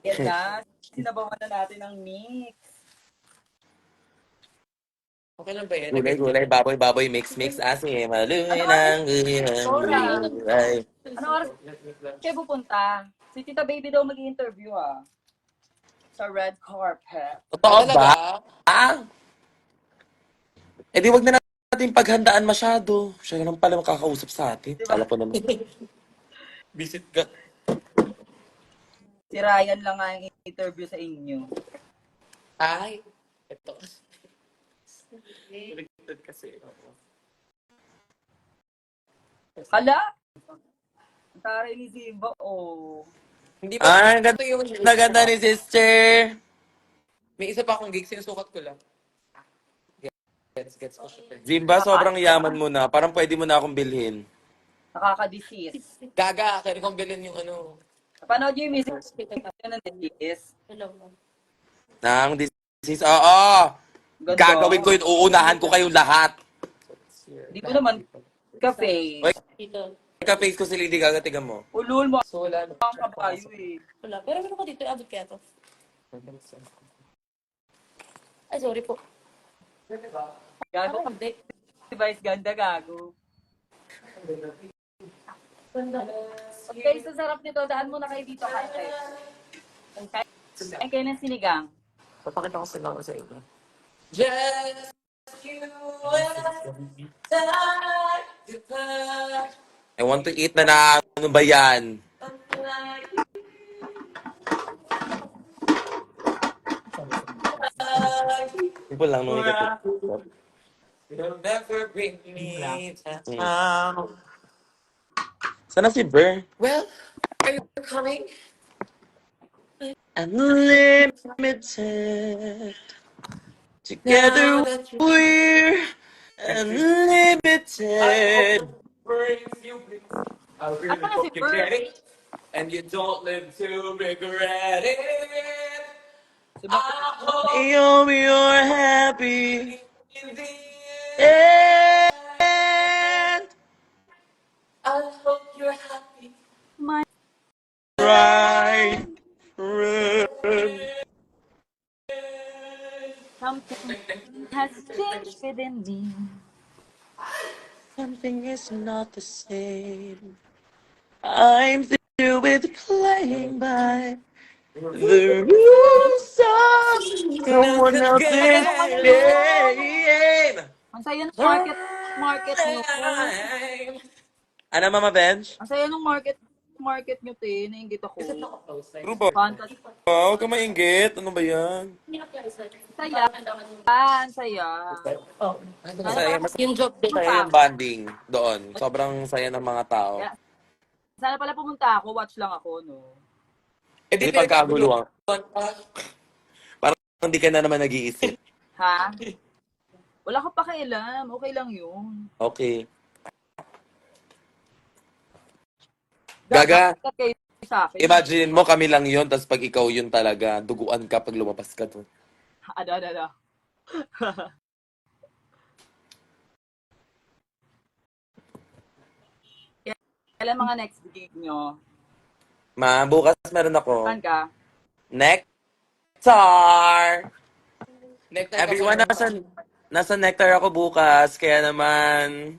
Yan na. Sinabawan na natin ng mix. Okay lang ba yan? Gulay, baboy, mix, asin, maluhay ng gulay. Ano oras kayo pupunta? Si Tita Baby daw mag-i-interview sa red carpet. Totoo ba? Talaga? Eh di wag na natin paghandaan masyado. Siya naman pala makakausap sa atin. Diba? Alam ko naman. Visit ka. Si Ryan lang nga yung interview sa inyo. Ay, ito. Baliktad kasi. Hala! Ang taray ni Simba, oh. Hindi ba? Ah, ang ito yung ganda ni sister. May isa pa akong gig, sinusukat ko lang. Gets ko siya. Zimba, sobrang yaman mo na. Parang pwede mo na akong bilhin. Nakaka-disease. Gaga, kaya kong bilhin yung ano. Panood yung music ng disease. Nang disease. Oo! Ganda. Gagawin ko yun. Uunahan ko kayong lahat. Di ko naman ka-face. Wait. Ka-face ko si Lady Gaga. Tigan mo. Ulul mo So, wala na. ang kabayo eh. Wala. Pero meron ko dito, abot kaya to. Ay, sorry po. Gago ka. Update. Device ganda, gago. Okay, sa sarap nito, daan muna kayo dito, kante. Ay, kayo ng sinigang. Papakita ko sila sa iba. Just you and I want to eat na ano ba yan? Simple lang nung negative. You'll never bring me down. Sana si Ber? Well, are you coming? Unlimited. Together we're I unlimited. hope brings you bliss. I Ano really na si hope you Bert? get it. And you don't live to regret it. Si Bakit? I hope You're happy. in the And I hope you're happy. My right. friend, something has changed within me. Something is not the same. I'm through with playing by the rules of No someone could Saya nung else's ano nyo. get game. Ang saya nung market nyo. time. Ano, Mama Bench? Ang saya nung market nyo, te. Nainggit Is it ako. not outside? True ba? Fantasy. Huwag ka mainggit. Ano ba yan? Saya. Ang saya. Oh, Sana pala yung job din. pumunta Masaya yung ako. bonding doon. Sobrang saya ng mga tao. Kaya, sana pala pumunta ako. Watch lang ako, no? Eh di Hindi pagkaguluhan. pinagkaguluhan pa. Parang hindi ka na naman nag-iisip. Ha? Wala kang pakialam. Okay lang yun. Okay. Gaga, Dapat kayo sa akin. imagine mo kami lang yun, tapos pag ikaw yun talaga, duguan ka pag lumabas ka to. Ada. Kailan mga next gig nyo? Ma, bukas meron ako. Saan ka? Nectar! Nectar Everyone, kasi- nasa Nectar ako bukas, kaya naman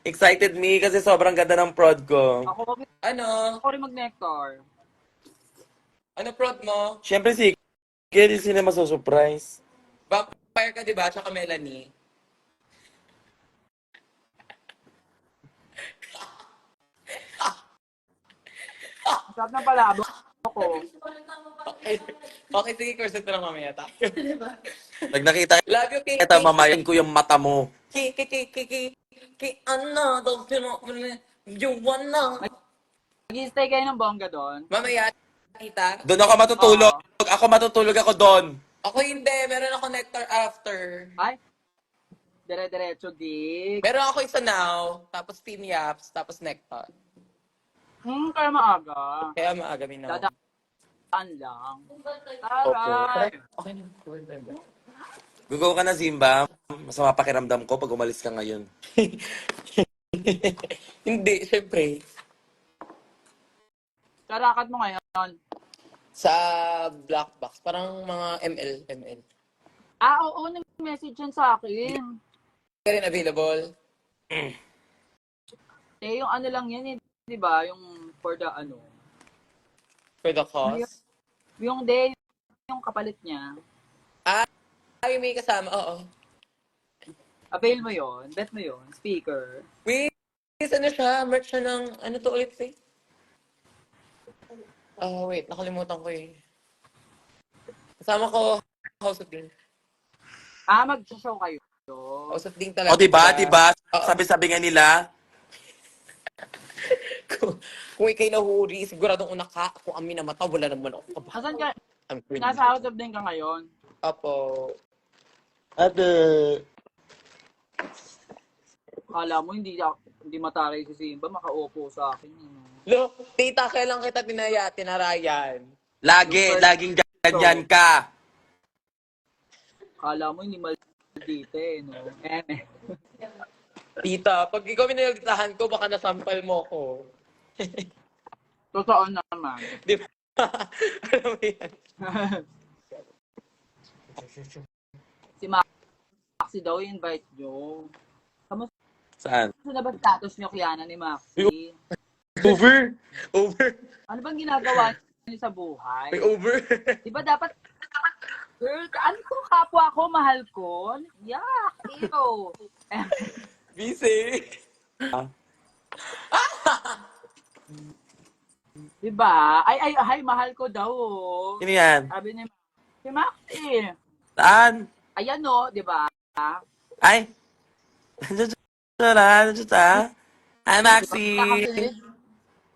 excited me kasi sobrang ganda ng prod ko. Ano? Ako rin mag-nectar. Ano prod mo? Siyempre si Kid, sila masusurprise. Vampire ka, di ba? Tsaka Melanie. Ang sarap ng palabo ko. Okay. Okay, sige, course ito lang mamaya tayo. Pag nakita Love you, Kiki. kita, mamayin ko yung mata mo. Kiki. Ano, don't you know, you wanna. Mag-stay kayo ng bongga doon. Mamaya, kita. Doon ako matutulog. Ako matutulog ako doon. Ako hindi, meron ako nectar after. Ay, dire-diretso gig. Meron ako isa now, tapos team yaps, tapos nectar. Kaya maaga. Kaya maaga now. Dadaan lang. Taray. Okay na, cool. Gugaw ka na, Zimba. Masama pakiramdam ko pag umalis ka ngayon. Hindi, syempre. Karakad mo ngayon. Sa black box, parang mga ML. Oo, nag-message yan sa akin. Kaya rin available. Yung ano lang yan, di ba? Yung for the ano. For the cause. Yung day, yung kapalit niya. Ay, may kasama, oo. Avail mo yon, bet mo yon, speaker. Wait, ano siya? Merch siya ng, ano to ulit, eh? Wait, nakalimutan ko eh. Kasama ko, House of Ding. Mag-show kayo. House of Ding talaga. O, diba? Oo. Sabi-sabi nga nila, Kung ikay nahuri, siguradong una ka. Kung amin na mata, wala naman ako. Asan ka? I'm cringy. Nasa House of din ka ngayon. Apo. Ate. Kala mo, hindi mataray si Simba, makaupo sa akin. Lo, tita, kailan kita tinarayan? Laging ganyan ka. Kala mo, hindi maldite, no? Tita, pag ikaw minalitahan ko, baka nasampal mo ko. Totoo naman. Di ba? Alam mo yan? Si Maxi daw, i-invite nyo. Kamusta Saan? na ba status nyo, Kiana, ni Maxi? Over? Ano bang ginagawa niyo sa buhay? May over. Di ba dapat, girl, ano kung kapwa ko, mahal ko? Yak, ew. Busy. Di ba? Ay, mahal ko daw. Oh. Sino yan? Sabi ni si Maxi. Saan? Ayan no, di ba? Ay. Nandiyan ta. Hi, Maxi.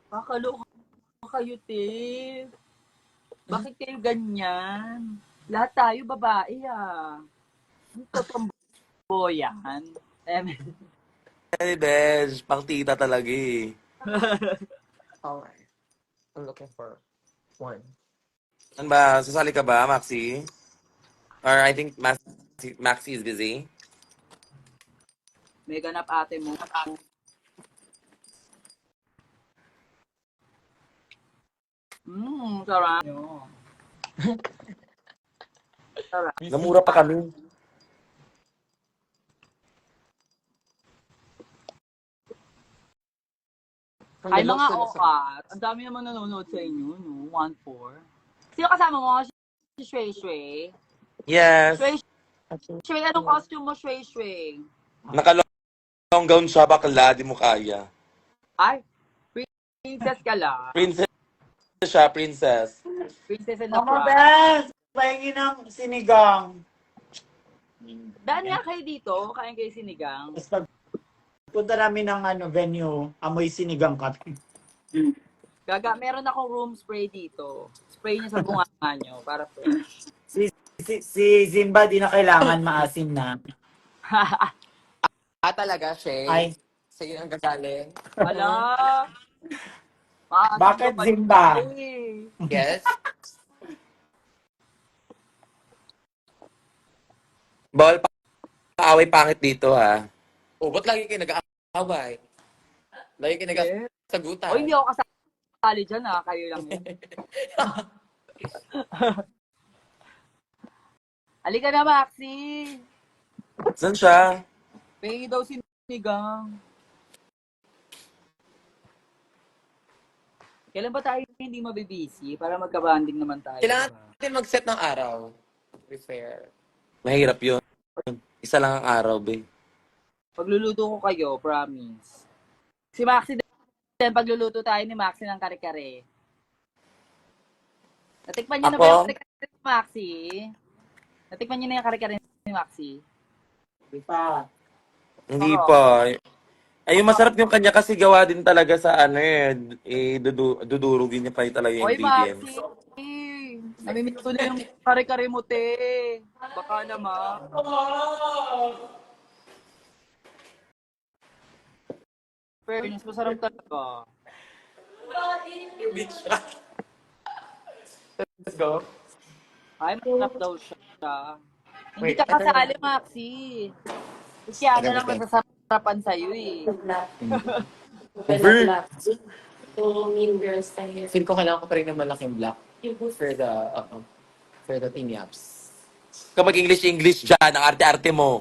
Kakaloka kayo, te. Bakit kayo ganyan? Lahat tayo babae, ah. Boyan. Ay, besh, pang tita talaga eh. Alright. I'm looking for one. Ano ba, sasali ka ba, Maxi? Or I think Maxi is busy. May ganap ate mo. Sarap. Sarap. Namura pa kami. Ay, mga okat. Ang dami naman nanonood sa inyo, no? 1-4. Sino kasama mo? Si Shui Shui. Yes. Shui Shui, anong costume mo, Shui Shui? Naka-long gown siya, bakla, di mo kaya. Ay, princess ka lang. Princess siya, princess. Princess in the Mama front. Beth, pahingi ng sinigang. Daan nga kayo dito, kain kayo sinigang. Tapos pag punta namin ng venue, amoy sinigang kami. Gaga, meron akong room spray dito. Spray niyo sa bunganga niyo para fresh. Si Zimba di na kailangan maasim na. Talaga, Shay? Ay, Sa'yo ang gagaling? Hala! Maasim bakit ka pa Zimba? eh. Yes? Bawal paaway pangit dito, ha? Oh, ba't lagi kayo nag-aaway? Lagi kayo nag-sagutan. O, hindi ako kasali dyan ha. Kayo lang yun. Halika na, Maxi. Saan siya? Pahingi daw sinigang. Kailan ba tayo hindi mabibisi? Para magka-banding naman tayo. Kailangan natin mag-set ng araw. To be fair. Mahirap yun. Isa lang ang araw, be. Pagluluto ko kayo, promise. Si Maxi din, pagluluto tayo ni Maxi ng kare-kare. Natikman niyo na ba Ako? yung kare-kare ni Maxi? Natikman niyo na yung kare-kare ni Maxi? Di pa. Hindi Oo. pa. Ay, yung masarap yung kanya kasi gawa din talaga sa dudurugin niya pa yung talaga yung Oy, ingredients. Maxi! Namimiss ko na yung kare-kare mo, te. Baka naman. Fairness, masarap talaga. Let's go. Ay, masarap daw siya. Hindi ka kasali, Maxi. Kaya na lang masasarapan sa'yo eh. Feel ko kailangan ko pa rin ng malaking block for the team yaps. Kapag English dyan, ang arte-arte mo.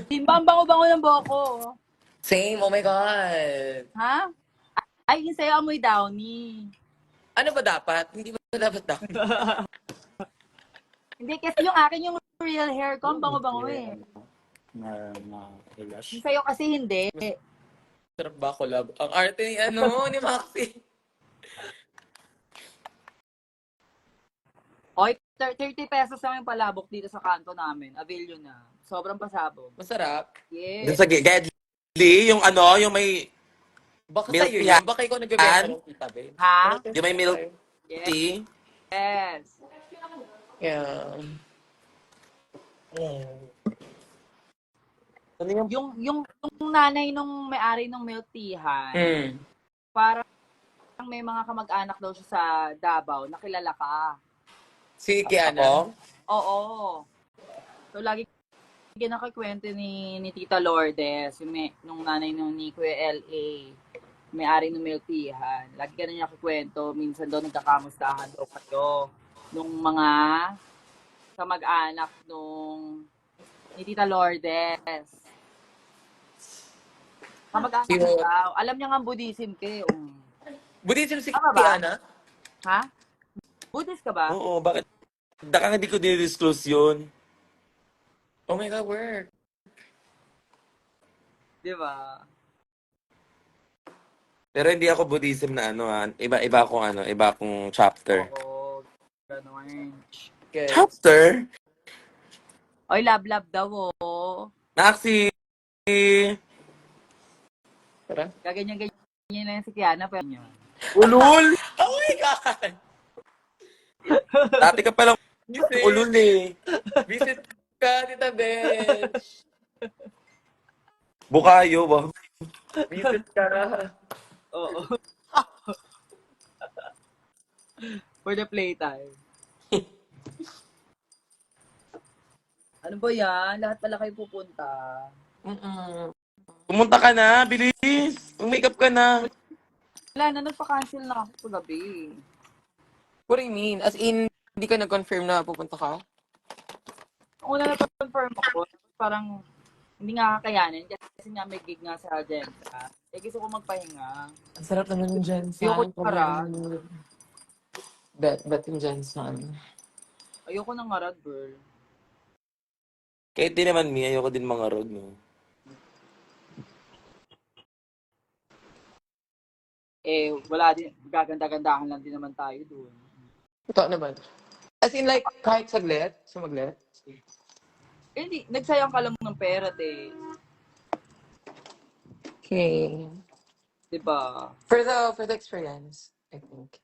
Simba, ang bango-bango ng boko. Same, oh my God. Ha? Ay, yung sa'yo amoy downy. Ano ba dapat? Hindi ba dapat dapat? Hindi, kasi yung akin yung real hair ko, ang bango-bango eh. Yung sa'yo kasi hindi. Sarap ba collab? Ang arte ni ni Maxi. Oy, 30 pesos lang yung palabok dito sa kanto namin. Avail yun na. Sobrang pasabog. Masarap. Yes. Dun sa Gedli, yung yung may Baka Milk sa'yo tea. yan. Baka ikaw nagbebenta ng tita, babe. Ha? yung may milk Yes. tea. Yes. Yeah. Ano yung Yung nanay nung may-ari ng milk teahan, parang may mga kamag-anak daw siya sa Davao, nakilala ka. Si Kiana. ako? Oo. So, lagi kinakakwento ni Tita Lourdes, nung nanay nung ni Kuya L.A., may-ari ng milk teahan. Lagi ka na niya kikwento, minsan daw nagkakamustahan daw kayo nung mga kamag-anak ni Tita Lourdes. Kamag-anak Sino? daw. Alam niya nga ang Buddhism kayo. Buddhism si Tama ba? Kiana? Ha? Buddhist ka ba? Oo, bakit? Baka hindi ko dinidisclose yun. Oh my God, work. Di ba? Pero hindi ako Buddhism na iba akong chapter. Oo. Ganun. Good. Chapter? Oy, love daw, oh. Naksi! Tara. Gaganyan-ganyan lang si Kiana, pero nyo. Ulul! Oh my God! Dati ka palang Visit. Ulul eh. Visit ka, Tita Bench. Bukayo ba? Visit ka. Oo. For the playtime. Ano ba yan? Lahat pala kayo pupunta. Mm-mm. Pumunta ka na, bilis. Mag-makeup ka na. Wala na, nagpa-cancel na ako sa gabi. What do you mean? As in, hindi ka nag-confirm na pupunta ka? Una na-confirm ako, parang hindi nga kakayanin kasi nga may gig nga sa agenda. Eh gusto ko magpahinga. Ang sarap naman yung Ayoko Jensen. harag. Bet yung Jensen. Ayoko ng harag, girl. Kahit di naman mi, ayoko din mga rog, no? Eh, wala din, gaganda-gandahan lang din naman tayo doon. Ito naman. As in like, kahit saglit, sumaglit. Eh, hindi, nagsayang ka lang ng pera, te. Okay. Diba? For the experience, I think.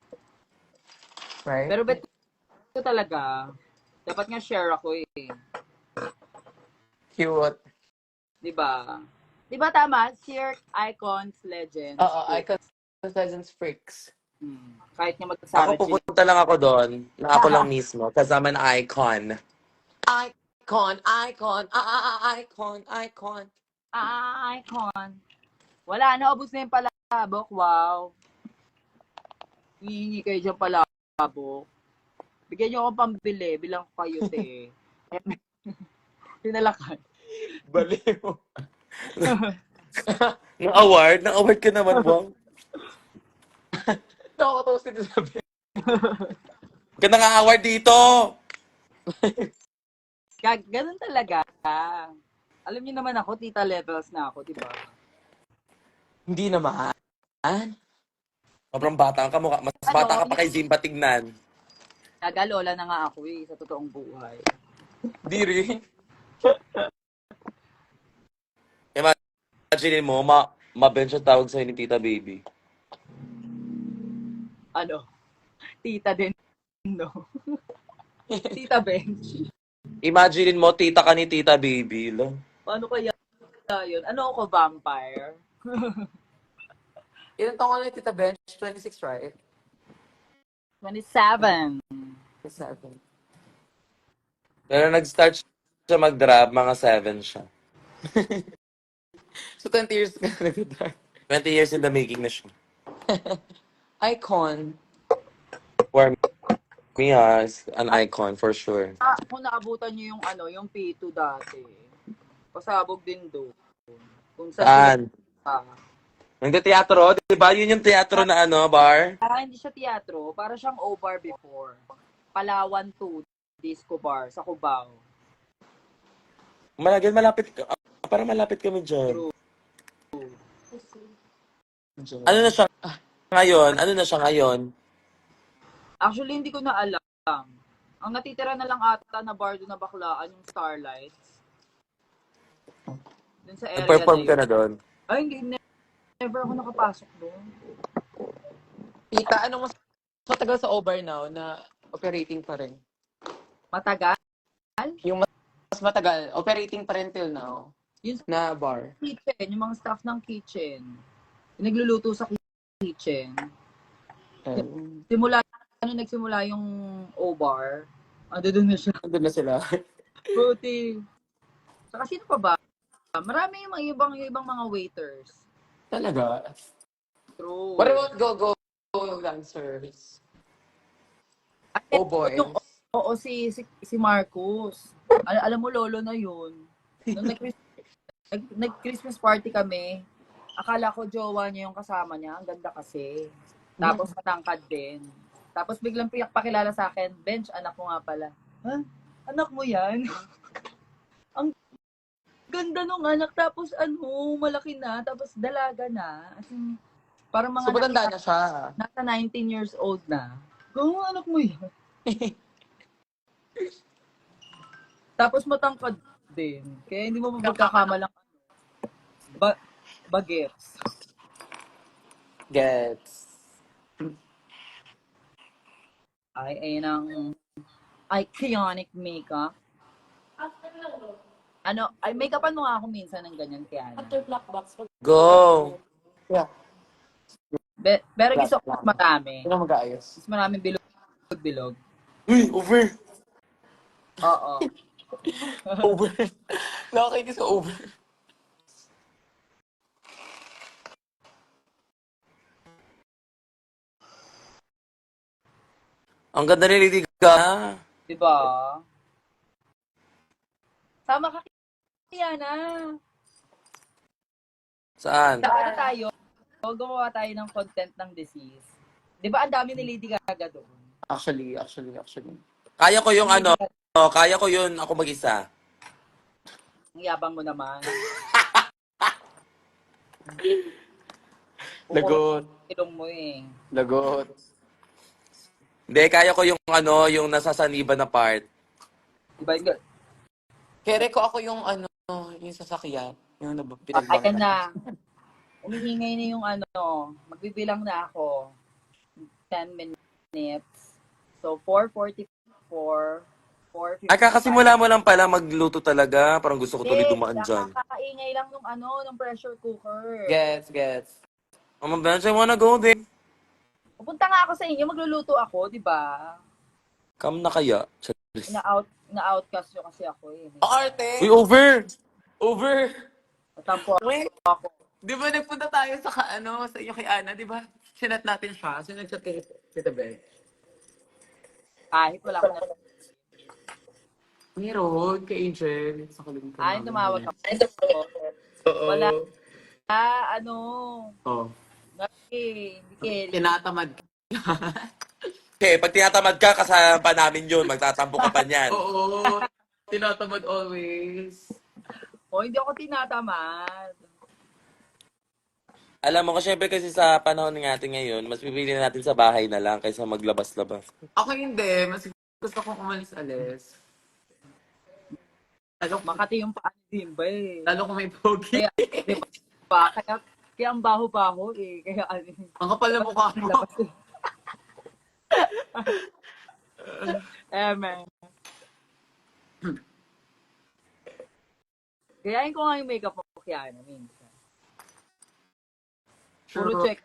Right? Pero bet ko talaga, dapat nga share ako eh. Cute. Diba? Diba tama? Share icons, legends. Oo, Icons Legends Freaks. Kahit nga Ako mag-Sarah J. pupunta lang ako doon. Na ako lang mismo. Kasama na icon. Icon. Icon. Icon. Wala na, ubos na yung palabok. Wow. Hihingi kayo dyan palabok. Bigyan nyo akong pambili. Bilang ko kayo, te. Tinalakan. Baliw. Nang-award ka naman, Bong. Nakakatawa si Sabi. Ka nang-award dito. Ganun talaga. Alam niyo naman ako, tita levels na ako, di ba? Hindi naman. Sobrang bata ka mukha. Mas bata ka pa kay Zimba tignan. Nagalola na nga ako eh, sa totoong buhay. Di rin. Imagine mo, ma-bench ang tawag sa'yo ni Tita Baby. Ano? Tita din, no? Tita Bench. Imagine mo, tita ka ni Tita Baby. Lang. Paano kaya yun? Ano ako, vampire? Ilan taon ka na Tita Bench? 26, right? 27. 27. Pero nag-start siya mag-drop, mga 7 siya. So, 20 years ka na nag-start. 20 years in the making na siya. Icon. For me, an icon for sure. Kung naabutan niyo yung ano, yung P2 dati. Pasabog din doon. Kung Saan? sa Nagte-teatro, di ba? Yun yung teatro na ano, bar? hindi siya teatro, para siyang O-Bar before. Palawan 2, disco bar, sa Cubao. Malapit ka. Parang malapit kami dyan. Ano na siya ngayon? Ano na siya ngayon? Actually, hindi ko na alam. Ang natitira na lang ata na bar doon na baklaan, yung Starlights. Doon sa area Nag-perform na ka yun. na doon? Ay, hindi. Never ako nakapasok doon. Tita, anong mas matagal sa Obar now na operating pa rin? Matagal? Yung mas matagal, operating pa rin till now Yung na bar. kitchen, yung mga staff ng kitchen. Yung nagluluto sa kitchen. Simula, nagsimula yung O-Bar, doon na siya. Andun na sila. Buti. Saka sino pa ba? Marami yung mga ibang mga waiters. Talaga? True. What about go-go dancers? Oh boys. Oo, si Marcos. Alam mo, lolo na yun. Nung nag-Christmas party kami, akala ko jowa niya yung kasama niya. Ang ganda kasi. Tapos matangkad din. Tapos biglang pakilala sa akin, Bench, anak mo nga pala. Ha? Anak mo yan? Ang ganda nung anak. Tapos malaki na. Tapos dalaga na. As in, parang mga So, matanda na siya. nasa 19 years old na. Kung anak mo yan? Tapos matangkad din. Kaya hindi mo magkakamalang bagets. Gets. Ay, ayun ang iconic makeup. After lang, no? Ano, ay make-upan mo nga ako minsan ng ganyan kaya. After black box. Go! Yeah. Pero Black, gusto ko black. mas marami. Sino mag-aayos? Mas maraming bilog-bilog. Uy, over! Oo. Over. Nakakainis sa over. Ang ganda ni Lady Gaga. Diba? Sama ka kaya na. Saan? Ano tayo? Gumawa tayo ng content ng disease. Diba ang dami ni Lady Gaga doon? Actually. Kaya ko yung ano, kaya ko yun ako mag-isa. Ang yabang mo naman. Lagot. Ilong mo eh. Lagot. Hindi, kaya ko yung ano, yung nasasaniban na part. Diba yun? Kere ko ako yung ano, yung sasakyan. Yung pinagbangan. Ayan na. Umihingay na yung ano. Magbibilang na ako. 10 minutes. So, 4:44. 4:55. Ay, kakasimula mo lang pala magluto talaga. Parang gusto ko tuloy dumaan dyan. Nakakaingay lang nung ano, nung pressure cooker. Gets. Mama Bench, I wanna go there. Pupunta nga ako sa inyo, magluluto ako, di ba? Come na kaya? Charis. Na-outcast nyo kasi ako eh. Ang arte! Uy, over! Over! Natampo Wait! ako. Di ba nagpunta tayo sa sa inyo kay Ana, di ba? Sinat natin siya. So nag-chat kay Tita Beth. Kahit wala ko na. Meron, kay Angel. Sa kalimutan. Ay, tumawag ako. Oo. Wala. Ano. Oh. Hindi Kelly. Tinatamad ka. Okay, pag tinatamad ka, kasama pa namin yun. Magtatampo ka pa niyan. Oo. Tinatamad always. O, hindi ako tinatamad. Alam mo, kasi syempre kasi sa panahon natin ngayon, mas pipili natin sa bahay na lang kaysa maglabas-labas. Ako hindi. Mas gusto kong umalis-alis. Makati yung paan din ba eh. Lalo kung may pogi. Kaya, di ba? Kaya ang baho-baho eh. Kaya ano. Ang kapal na mukha mo. Labas eh. Man. Kayain ko nga yung makeup mo kaya na minsan. Puro check.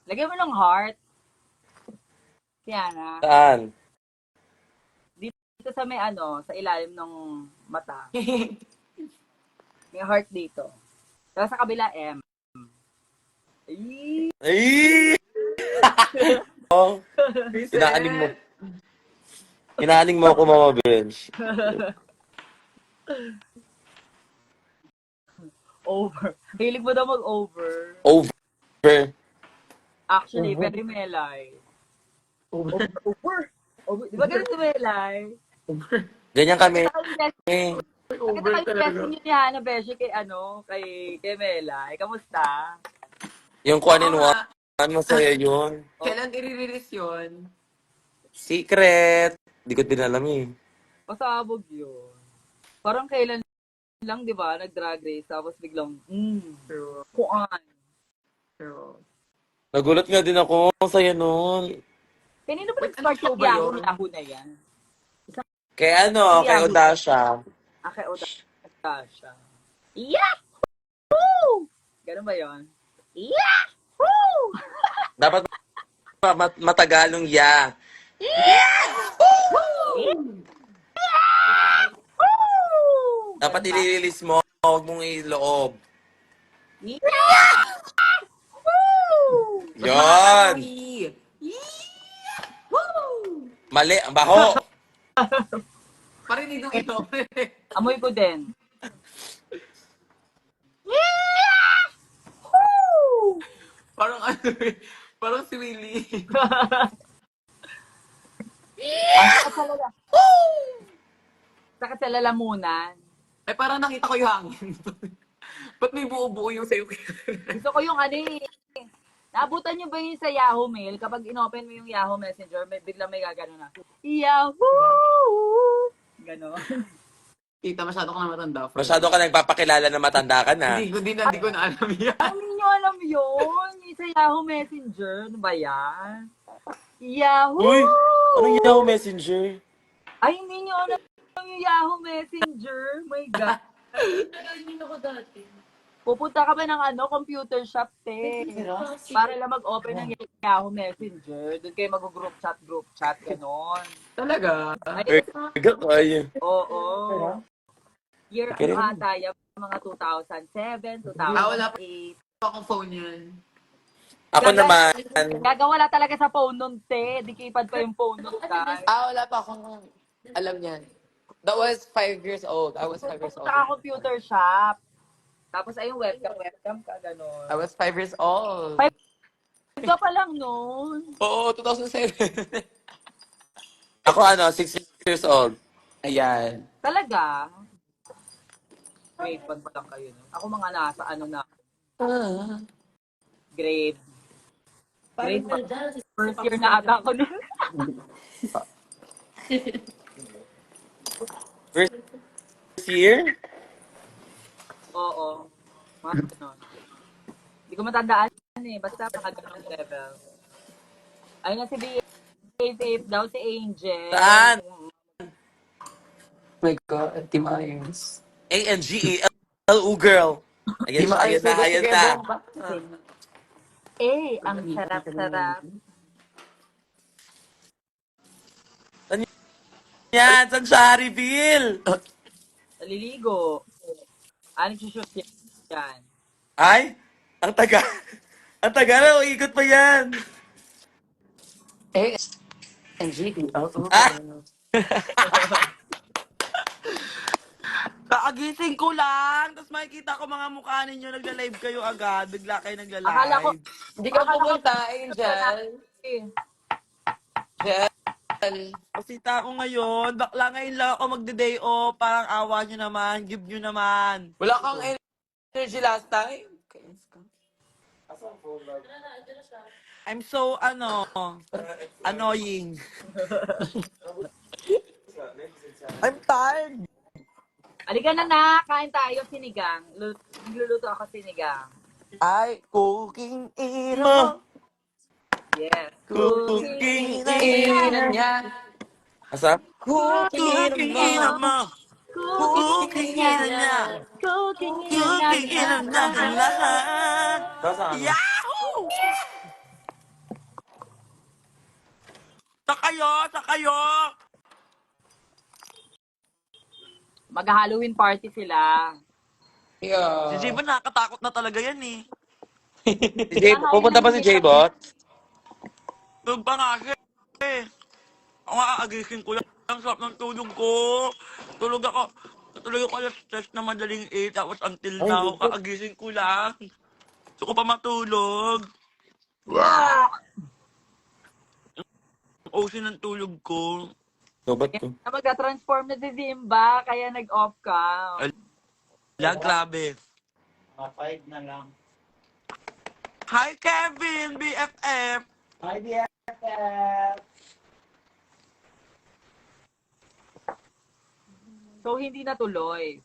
Lagyan mo ng heart. Kaya na. Saan? Dito sa may ano, sa ilalim ng mata. May heart dito. Tapos sa kabila, M. Ay! Ay! Oh, inaaning mo. Inaaning mo ako, Mama Bench. Over. Hilig mo daw mag-over. Over. Actually, very melay. Over. Over. Di ba ganun si Melay? Ganyan kami. Eh, Over Nakita kayo talaga. testing yun ni Hannah Beshi kay kay Melay. Kamusta? yung kuha ni Juan, masaya yun. Kailan i-release yun? Secret. Di ko din alam eh. Pasabog yun. Parang kailan lang, di ba, nag-drag race, tapos biglang, True. kuan. True. Nagulat nga din ako. Masaya nun. Kanino ba Wait, nag-start ano yung ba Yahoo yun? Yahoo na yan? Kay ano, kay Odasha. Kay Odasha. Yahoo! Ganun ba yun? Yahoo! Dapat matagalong ya. Dapat i-release mo. Huwag mong iloob. Yon. Mali. Ang baho. Parinig nung ito. Amoy ko din. Parang parang si Willie. Ang sakit sa lala. Sakit sa lalamunan. Ay, parang nakita ko yung hangin. Ba't may buo-buo yung sayo? Gusto ko yung naabutan niyo ba yun sa Yahoo Mail? Kapag inopen mo yung Yahoo Messenger, biglang may gagano na. Yahoo! Gano. Tita, masyado ka na matanda. Masyado ka nagpapakilala na matanda ka na. Hindi ko na alam yan. Alam niyo, nyo alam yun? Yung sa Yahoo Messenger. Ano ba yan? Yahoo! Uy! Anong Yahoo Messenger? Ay, hindi nyo alam yung Yahoo Messenger. My God. Nag-admin ako dati. Pupunta ka ba ng computer shop, te? Para lang mag-open ng Yahoo Messenger. Doon kayo mag-group chat, ganon. Talaga? Ay, Erga ko ay. oo. Year Okay rin. ata, yung mga 2007, 2008. Wala pa akong phone yun. Ako naman, Gagawala talaga sa phone nun, te. Di keypad pa yung phone nun, guys. Wala pa akong alam yan. That was 5 years old. I was 5 years old. Pupunta ka computer shop. Tapos ayun, webcam ka, ganon. I was 5 years old. Five- Ka pa lang nun. Oo, 2007. ako 6 years old. Ayan. Talaga? Grade 1 pa lang kayo nun. Ako mga nasa na, grade. Grade Parang dyan. First year na ata ako nun. First year? Oo. Mga ganon. Hindi ko matandaan eh. Basta mga ganong level. Ayun na si BFF daw, si Angel. Saan? My God, Team Ayers. ANGELU girl. Team Ayers, Ayan na. Eh, ang sarap-sarap. Yan, saan siya, reveal? Naliligo. Ano shoot yan? Ay, ang taga. Ang taga na, ikot pa yan. Ah! Kaagising ko lang, tapos makikita ko mga mukha ninyo, nagla-live kayo agad, bigla kayo Akala ko, nagla-live. Hindi ka pumunta, Angel. eh, Angel. Pasita ko ngayon, bakla ngayon lang ako magde-day off, parang awa nyo naman, give nyo naman. Wala kang energy last time. I'm so, annoying. I'm tired. Halika na, kain tayo sinigang. Nagluluto ako sinigang. Ay, cooking in Mo. Yes. Cooking in niya. Asa? Cooking Cooking in in mo. Cooking in niya. Cooking Cooking in na lahat. Yahoo! Sakayo! Mag-Halloween party sila. Yeah. Si J-Bot nakakatakot na talaga yan eh. Pupunta pa si J-Bot? Tulog pa nga siya eh. Ako nga aagising ko lang. Ang sarap ng tulog ko. Tulog ako alas 3 na madaling 8. Tapos until now, kaagising ko lang. Gusto ko pa matulog. Ang OC ng tulog ko. Sobat ko. Magka-transform na si Zimba, kaya nag-off ka. Grabe. Mga 5 na lang. Hi Kevin, BFF. Hi, BFF! So, hindi natuloy.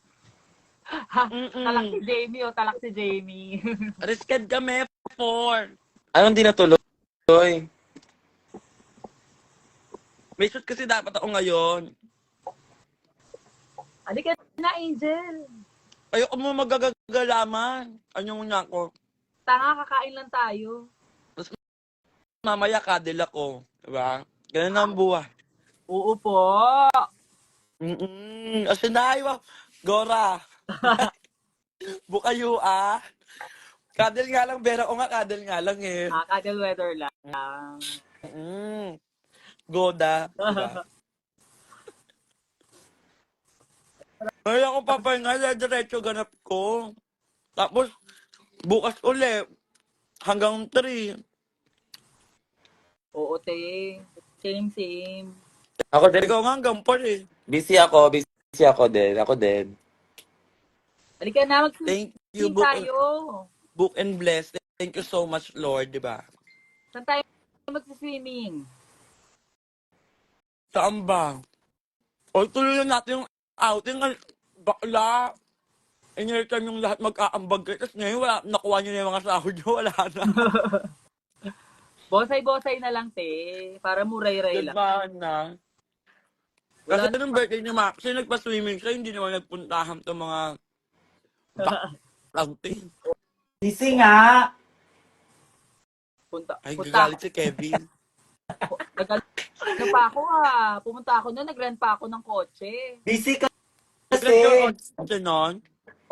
Ha, talak si Jamie talak si Jamie. Risked kami, 4. Anong di natuloy? May shoot kasi dapat ako ngayon. Halika na, Angel. Ayoko mo magagalaman. Anyong niya ako. Tanga, kakain lang tayo. Mamaya kadil ako. Diba? Ganun ang buhay. Oo po. Asinayo. Gora. Bukayo Kadil nga lang, Bera ko nga kadil nga lang eh. Kadal weather lang. Goda. Diba? Ay, ako papahinga, diretso ganap ko. Tapos, bukas uli, hanggang 3. Oo, te. Same. Ako din. Ikaw nga hanggang 4 eh. Busy ako din. Halika na, Thank you, mag-swimming tayo. Book and bless. Thank you so much, Lord, di ba? Saan tayo mag-swimming? Saan ba? O, tuloy na natin yung outing. Bakla. Inirtan yung lahat mag-aambag kayo. Tapos ngayon, wala, nakuha nyo na yung mga sahod nyo. Wala na. Bonsai-bonsai na lang, te. Para muray-ray lang. Goodbye na. Wala Kasi nung birthday ni Maxi, nagpa-swimming siya, hindi naman nagpuntahan to mga baklanting. Busy nga. punta. Ay, Punta gagalit si Kevin. Ano pa ako pumunta ako na, nag-rent pa ako ng kotse. Busy ka Nag-rent kasi. ka kasi nun?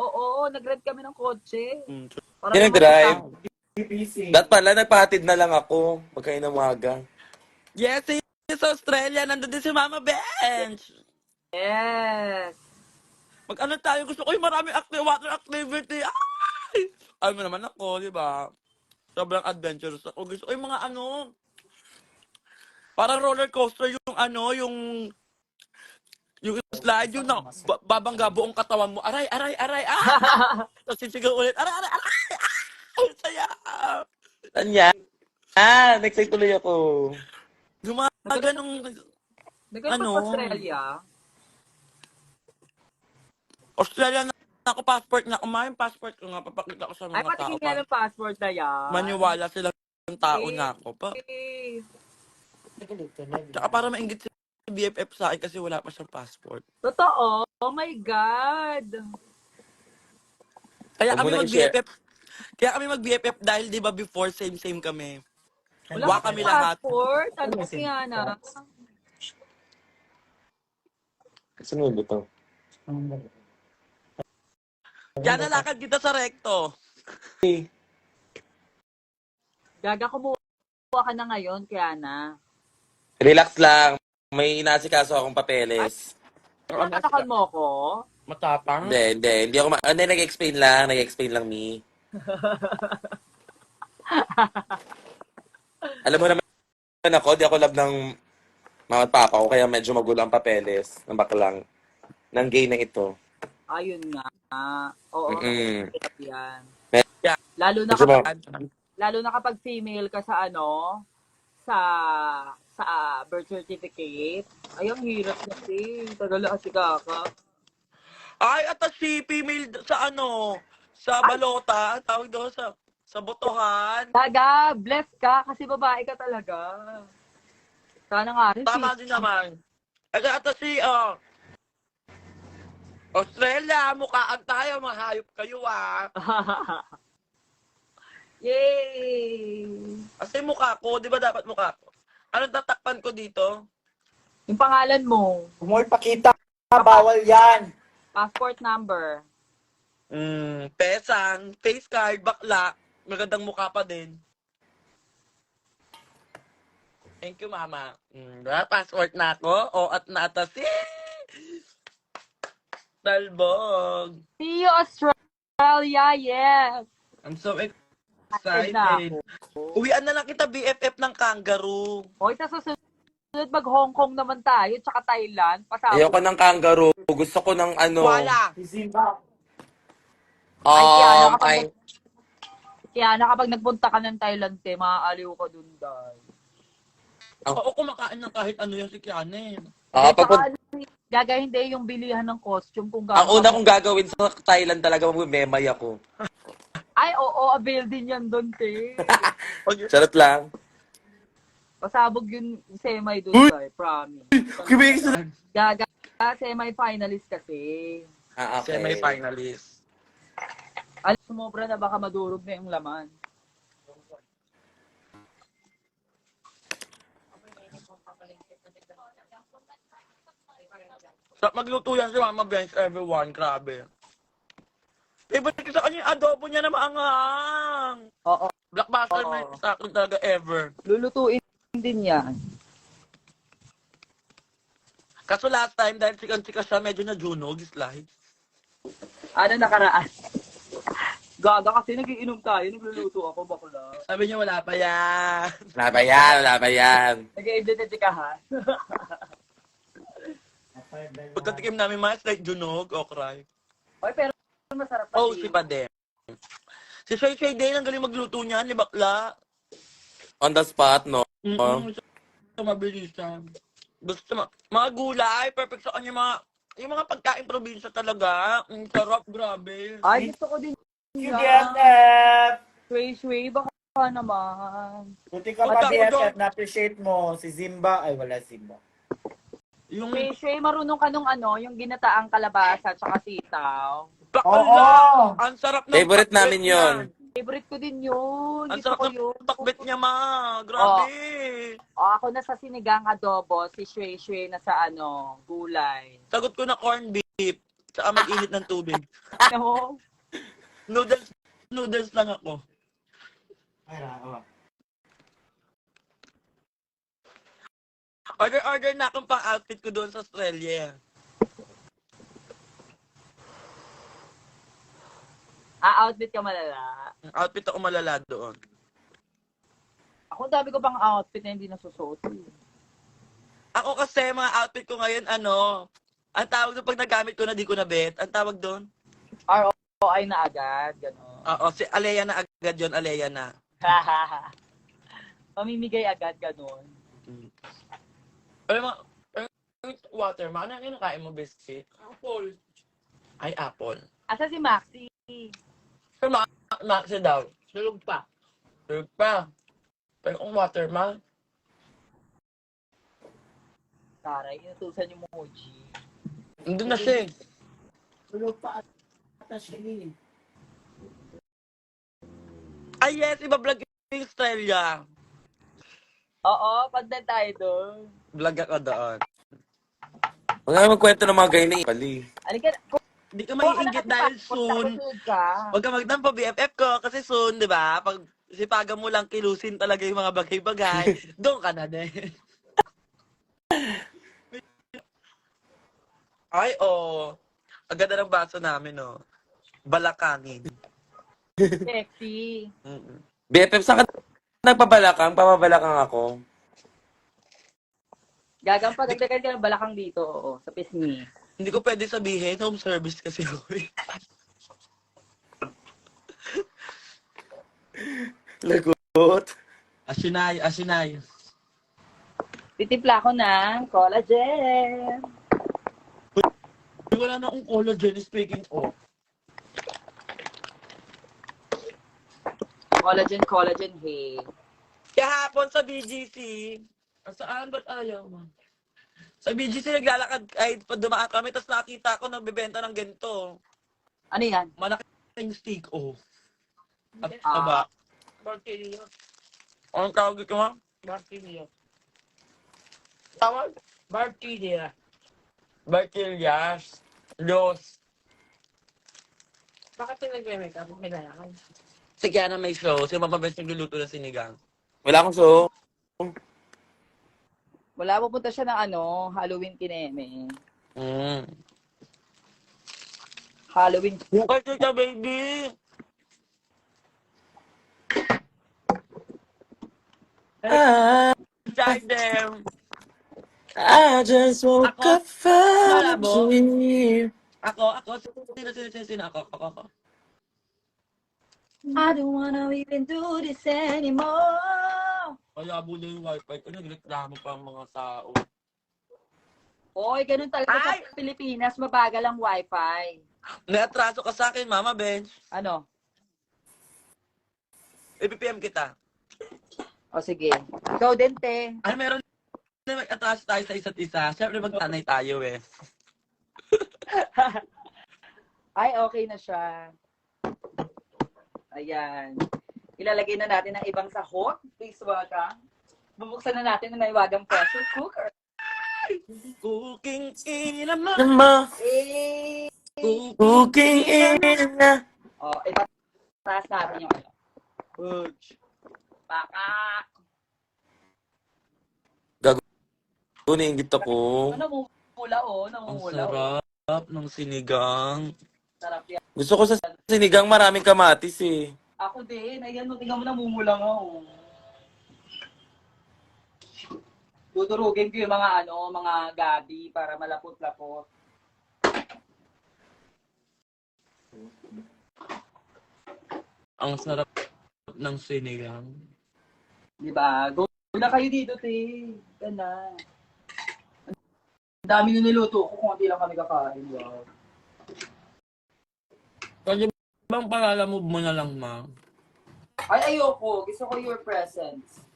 Oo, nag-rent kami ng kotse. Mm. Para Sino nag-drive? Busy. Dat pala, nagpahatid na lang ako. Pagkain ng umaga. Yes, sa Australia, nandun din si Mama Bench. Yes. Mag-ano tayo, gusto ko yung maraming water activity. Ay! Alam mo naman ako, di ba? Sobrang adventurous ako. Gusto ko yung mga parang roller coaster yung slide, yung babangga buong katawan mo. Aray, aray, aray, Tapos sisigaw ulit, aray, aray, aray, ang saya. Anya? Next tuloy ako. Gumaga nung, Nag-rent Ano? pa Australia. Australia na ako, passport na. Yung passport ko nga, papakita ko sa Ay, mga tao. patingin nga ng passport na yan. Maniwala sila ng tao na ako. Eh, Tsaka para mainggit si BFF sa akin kasi wala pa siyang passport. Totoo. Oh my God. Kaya Huwag mo kami na mag-BFF. Kaya kami mag-BFF dahil di ba before same kami. Wala Wa kang kami lahat. passport. Ano kaya na? Sunod ito. Kaya nalakad kita sa recto. Gaga, kumuha ka na ngayon, kaya na. Relax lang. May inasikaso akong papeles. Tinatakan mo ko? Matapang. Hindi ako nag-explain lang, me. Alam mo naman ako, di ako love ng mama at papa ko, kaya medyo magulo ang papeles ng baklang. Ng gay na ito. Ayun nga. Oo, Mm-mm. hirap yan. Yeah. Lalo na Medyo kapag, lalo na kapag female ka sa sa birth certificate. Ay, ang hirap kasi. Tagal kasi kaka. Ay, at si female sa balota, tawag doon sa botohan. Taga, bless ka kasi babae ka talaga. Sana nga rin. Tama din naman. At si, Australia, mukhaan tayo, mahayop kayo Yay! Kasi mukha ko, di ba dapat mukha ko? Anong tatakpan ko dito? Yung pangalan mo, Kung mo ipakita, bawal yan. passport number. Pesang, face card, bakla, magandang mukha pa din. Thank you, Mama. Passport na ako. O, at naatasi. Talbog. See you, Australia, yes! I'm so Excited na excited. Uwian na lang kita BFF ng kangaroo. Hoy, sa susunod mag-Hong Kong naman tayo, tsaka Thailand. Pasabog. Ayoko ng kangaroo. Gusto ko ng Wala. Kaya na kapag nagpunta ka ng Thailand, maaaliw ka dun, dahil. Oo, kumakain ng kahit ano yung si Kiane. Gaga, hindi yung bilihan ng costume kung Ang una kong gagawin sa Thailand talaga, mag-memay ako. Ay, oo, avail din yan doon, te. Charot lang. Pasabog yung semi doon, tay. Promise. Kibigis na. Gaga, semi-finalist kasi. Okay. Semi-finalist. Alam, sumobra na baka madurog na yung laman. Magluto yan si Mama Bench, everyone. Grabe. Favorite ko sa kanya yung adobo niya na maanghang. Oo. Blockbuster Oo. man sa akin talaga ever. Lulutuin din yan. Kaso last time, dahil chikan-chika siya, medyo na-junog, slide. Ano nakaraan? Gaga kasi nagiinom tayo, nagluluto ako, bakla. Sabi niya, wala pa yan. Wala pa yan. Nag-identitikahan. Pagkatikim namin mga slide, junog, okray. Oy, pero masarap pa Oh, si Padem. Si Shay Shay din, ang galing magluto niyan, ni Bakla. On the spot, no? Mabilis siya. Basta mga gulay, perfect sa kanya mga Yung mga pagkain probinsya talaga. Ang sarap, grabe. Ay, gusto ko din You yan. BFF! Shui, baka naman. Buti ka pa Pagka ko doon, BFF, na-appreciate mo. Si Zimba, ay wala Zimba. yung Shui, marunong ka nung ano, yung ginataang kalabasa tsaka sitaw. bakla! Ang sarap ng Favorite pakbet namin niya. yun. Favorite ko din yun. Ang Gusto sarap ko ng yun. pakbet niya, ma. Grabe. Ako na sa sinigang adobo, si Shui na sa ano, gulay. Sagot ko na corned beef. Saka mag-init ng tubig. No? Noodles lang ako. Ay, Order na akong pang-outfit ko doon sa Australia. Outfit ka malala. Outfit ako malala doon. Ako, dami ko pang outfit na hindi nasusuot. Ako kasi, mga outfit ko ngayon, ang tawag doon pag nagamit ko na di ko na bet, ang tawag doon? ROI na agad, gano'n. Oo, si Alea na agad yun, Alea na. Mamimigay agad, gano'n. Alam mo, water, ano yung kinakain mo, biscuit? Apple. Ay, apple. Asa si Maxi? Pero Maxi daw. Tulog pa. Tulog pa. Pero kung water, ma. Taray, inutusan yung Moji. Nandun na siya eh. Tulog pa ata siya eh. Ay, yes, iba-vlog yung Australia. Oo, content tayo doon. Vlog ako doon. Huwag nga magkwento ng mga ganyan na pali. Alika, Hindi ka maiinggit dahil soon. Ka. Huwag ka magtampo BFF ko kasi soon, di ba? Pag sipagan mo lang kilusin talaga yung mga bagay-bagay, doon ka na din. Ay, oh. Ang ganda ng baso namin, oh. Balakangin. Sexy. Mm-mm. BFF, saan ka nagpabalakang? Papabalakang ako. Gagang pa, dagdagan ka ng balakang dito, oo, sa pisngi. Hindi ko pwede sabihin, home service kasi ako eh. Lagot. Asinay. Titimpla ko ng collagen. Wala na akong collagen, speaking of. Collagen, hey. Kahapon sa BGC, saan ba't ayaw mo? Sa BGC naglalakad, ay dumaan kami, tapos nakita ko nagbebenta ng ganito. Ano yan? Malaking stick, oh. At Ah. aba. Bartilio. Anong tawag ito, ma? Bartilio. Tawag? Bartilio. Barquillas. Los. Bakit ka nagme-make up? May lalakad. Si Kiana may show, si Mama Bes nagluluto ng sinigang. Wala akong so. Wala, pupunta siya ng Halloween kineme. Halloween. Yung kay Tita Baby. Inside them. I just woke Ako? up from a Malabo? dream. Ako. Sino ako? Ako. I don't wanna even do this anymore. Kaya bulo yung wifi ko, nagreklamo pa ang mga tao. Oy, ganun talaga Ay! sa Pilipinas, mabagal ang wifi. Natraso ka sa akin, Mama Bench. Ano? I-PPM kita. O sige. Ikaw din, te. Ano meron na mag-atraso tayo sa isa't isa? Siyempre magtanay tayo eh. Ay, okay na siya. Ayan. Ilalagay na natin ang ibang sahog. Please welcome. Bubuksan na natin ang naiwagang pressure cooker. Cooking in a mo. Nama, Eh! cooking in a... O, ipataas natin yung Baka. Nainggit ako. Namumula, Ang namumula. sarap ng sinigang. Sarap yan. Gusto ko sa sinigang maraming kamatis eh. Ako din. Ayan, tingnan mo, namumula nga. Tuturugin ko yung mga gabi para malapot-lapot. Ang sarap ng sinigang. Diba? Go na kayo dito, te. Ganda. dami na niluto ko, konti lang kami kakain. Wow. Pwede bang palalamove mo na lang, ma? Ay, ayoko. Gusto ko your presence.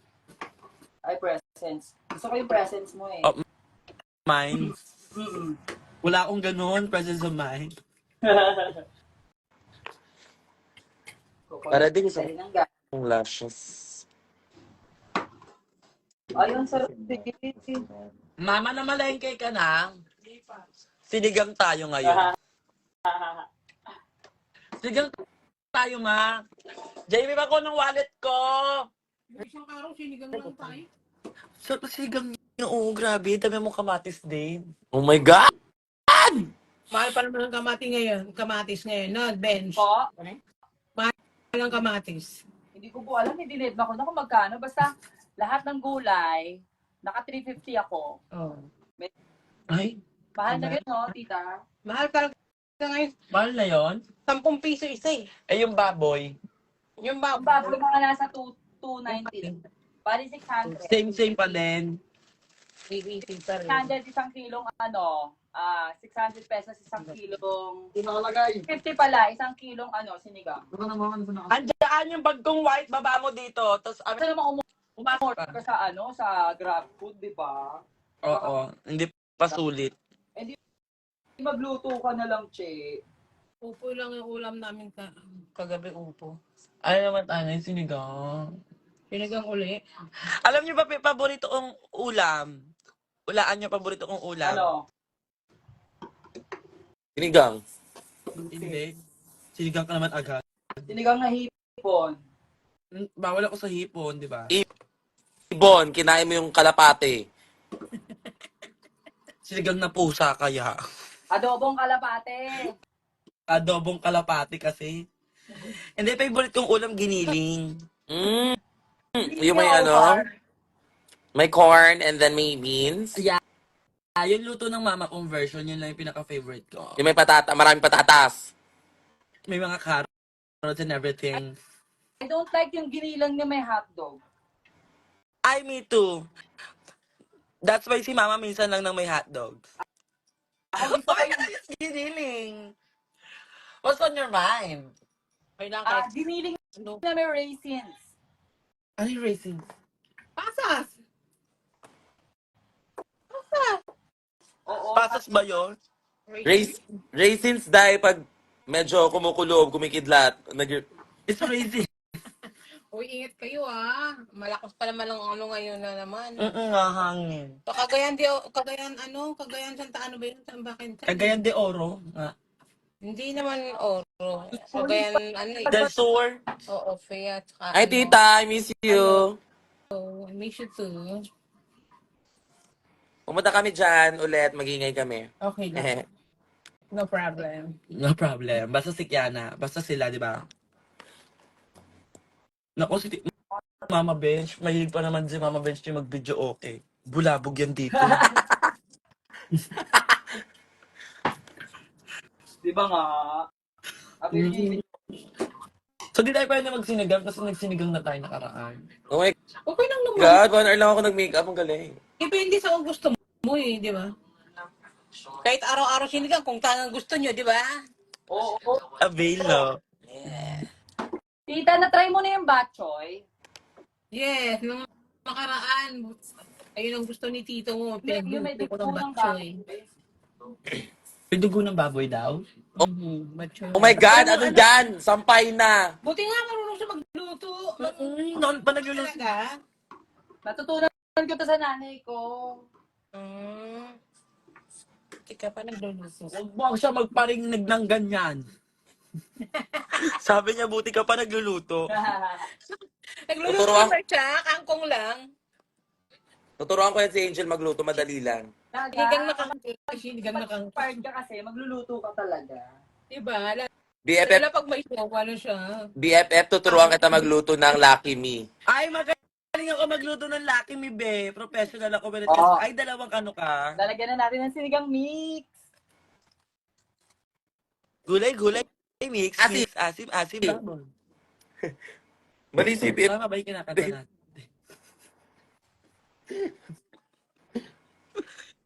Ay, presence. Gusto ko yung presence mo eh. Oh. Mind? Mm-mm. Wala akong ganun, presence of mind. Para din sa Dali ng gas. lashes. Ayun, sarap din. Mama, na malengke ka na. Sinigang tayo ngayon. Sinigang tayo, ma. Jamie, ba ko ng wallet ko? Isang araw, sinigang lang tayo. Sa sinigang niyo, oo, grabe. Dami mo kamatis din. Oh my God! Mahal pa naman ang kamatis ngayon, no? Bench. Po, Mahal ang kamatis. hindi ko po alam, hindi net na ko na kung magkano. Basta lahat ng gulay, naka 350 ako. Oh. Ay, Mahal na yun, no, tita? Mahal talaga ngayon. mahal na yon. 10 piso isa eh. Eh, yung baboy. Yung Ang baboy mga nasa 290. Bali 600. Same pa din. 380 pa rin. 600 isang kilong 600 pesos isang kilong 50 pala, isang kilong sinigang. Andiyan yung bag kong white, baba mo dito. Tapos, Gusto naman umasok umorder ka. ka sa Grab Food, di ba? Oo, hindi pa sulit. Magluto ka na lang, che. Upo lang yung ulam namin kagabi upo. Ano naman tayo, yung sinigang. Sinigang uli. Alam niyo ba, paborito kong ulam? Ulaan niyo, paborito kong ulam. Ano? Sinigang. Hindi. Sinigang ka naman agad. Sinigang na hipon. Bawal ako sa hipon, di ba? Ibon, kinain mo yung kalapate. Sinigang na pusa kaya. Adobong kalapate. Adobong kalapati kasi. Hindi, favorite kong ulam, giniling. Yung may may corn and then may beans. Yeah. Yung luto ng mama kong version, yun lang yung pinaka-favorite ko. Yung may maraming patatas. May mga carrots and everything. I don't like yung ginilang na may hotdog. Ay, me too. That's why si mama minsan lang nang may hotdog. Ako gusto ko yung Giniling. What's on your mind? Kailangan giniling ano? na may raisins. Ano yung racing? Pasas! Oo. Pasas ba yun? Raisins dahil pag medyo kumukulob, kumikidlat, It's racing. Uy, ingat kayo Malakas pa naman ang ano ngayon na naman. Nga, hangin. Cagayan Santa ano ba yun? Bakit? Cagayan de Oro. Nga. Hindi naman oro. Cagayan Del Sur. Oo, Fea. Hi, tita, I miss you. I miss you too. Pumunta kami dyan ulit, magingay kami. Okay lang. No problem. No problem. Basta si Kiana. Basta sila, di ba? Naku, si Mama Bench. Mahilig pa naman si Mama Bench yung mag-video okay. Bulabog yan dito. Di ba nga? So, di tayo pwede magsinigang kasi nagsinigang na tayo nakaraan. Oh my Okay lang naman. God, 1 hour lang ako nag-makeup, ang galing. Depende sa kung gusto mo di ba? Kahit araw-araw sinigang kung tangang gusto nyo, di ba? Oo. Avail, no? Tita, na-try mo na yung batchoy? Yes, nung makaraan. Ayun ang gusto ni tito mo. Yung may Pinagbuto ko dugo ng ng batchoy. May dugo ng baboy daw. Batchoy. Oh my God, ano dyan? Sampay na. Buti nga marunong siya magluto. Noon pa nagluluto. Talaga? Natutunan ko to sa nanay ko. Tika pa nagluluto. Huwag mo siya magparinig ng ganyan. Sabi niya, buti ka pa nagluluto. Nagluluto Tuturuan- ba siya? Kangkong lang. Tuturuan ko yan si Angel magluto, madali lang. Sinigang na kangkong. Sinigang na kangkong. Part ka kasi, magluluto ka talaga. Diba? BFF, Lalo pag may show, ano siya? BFF, tuturuan kita magluto ng Lucky Me. Ay, magaling ako magluto ng Lucky Me, be. Professional ako. Oo. Ay, dalawang ano ka. Lalagyan na natin ng sinigang mix. Gulay, mix, Asim. asim, babon. Mali si BFF. Tama ba yung kinakanta natin?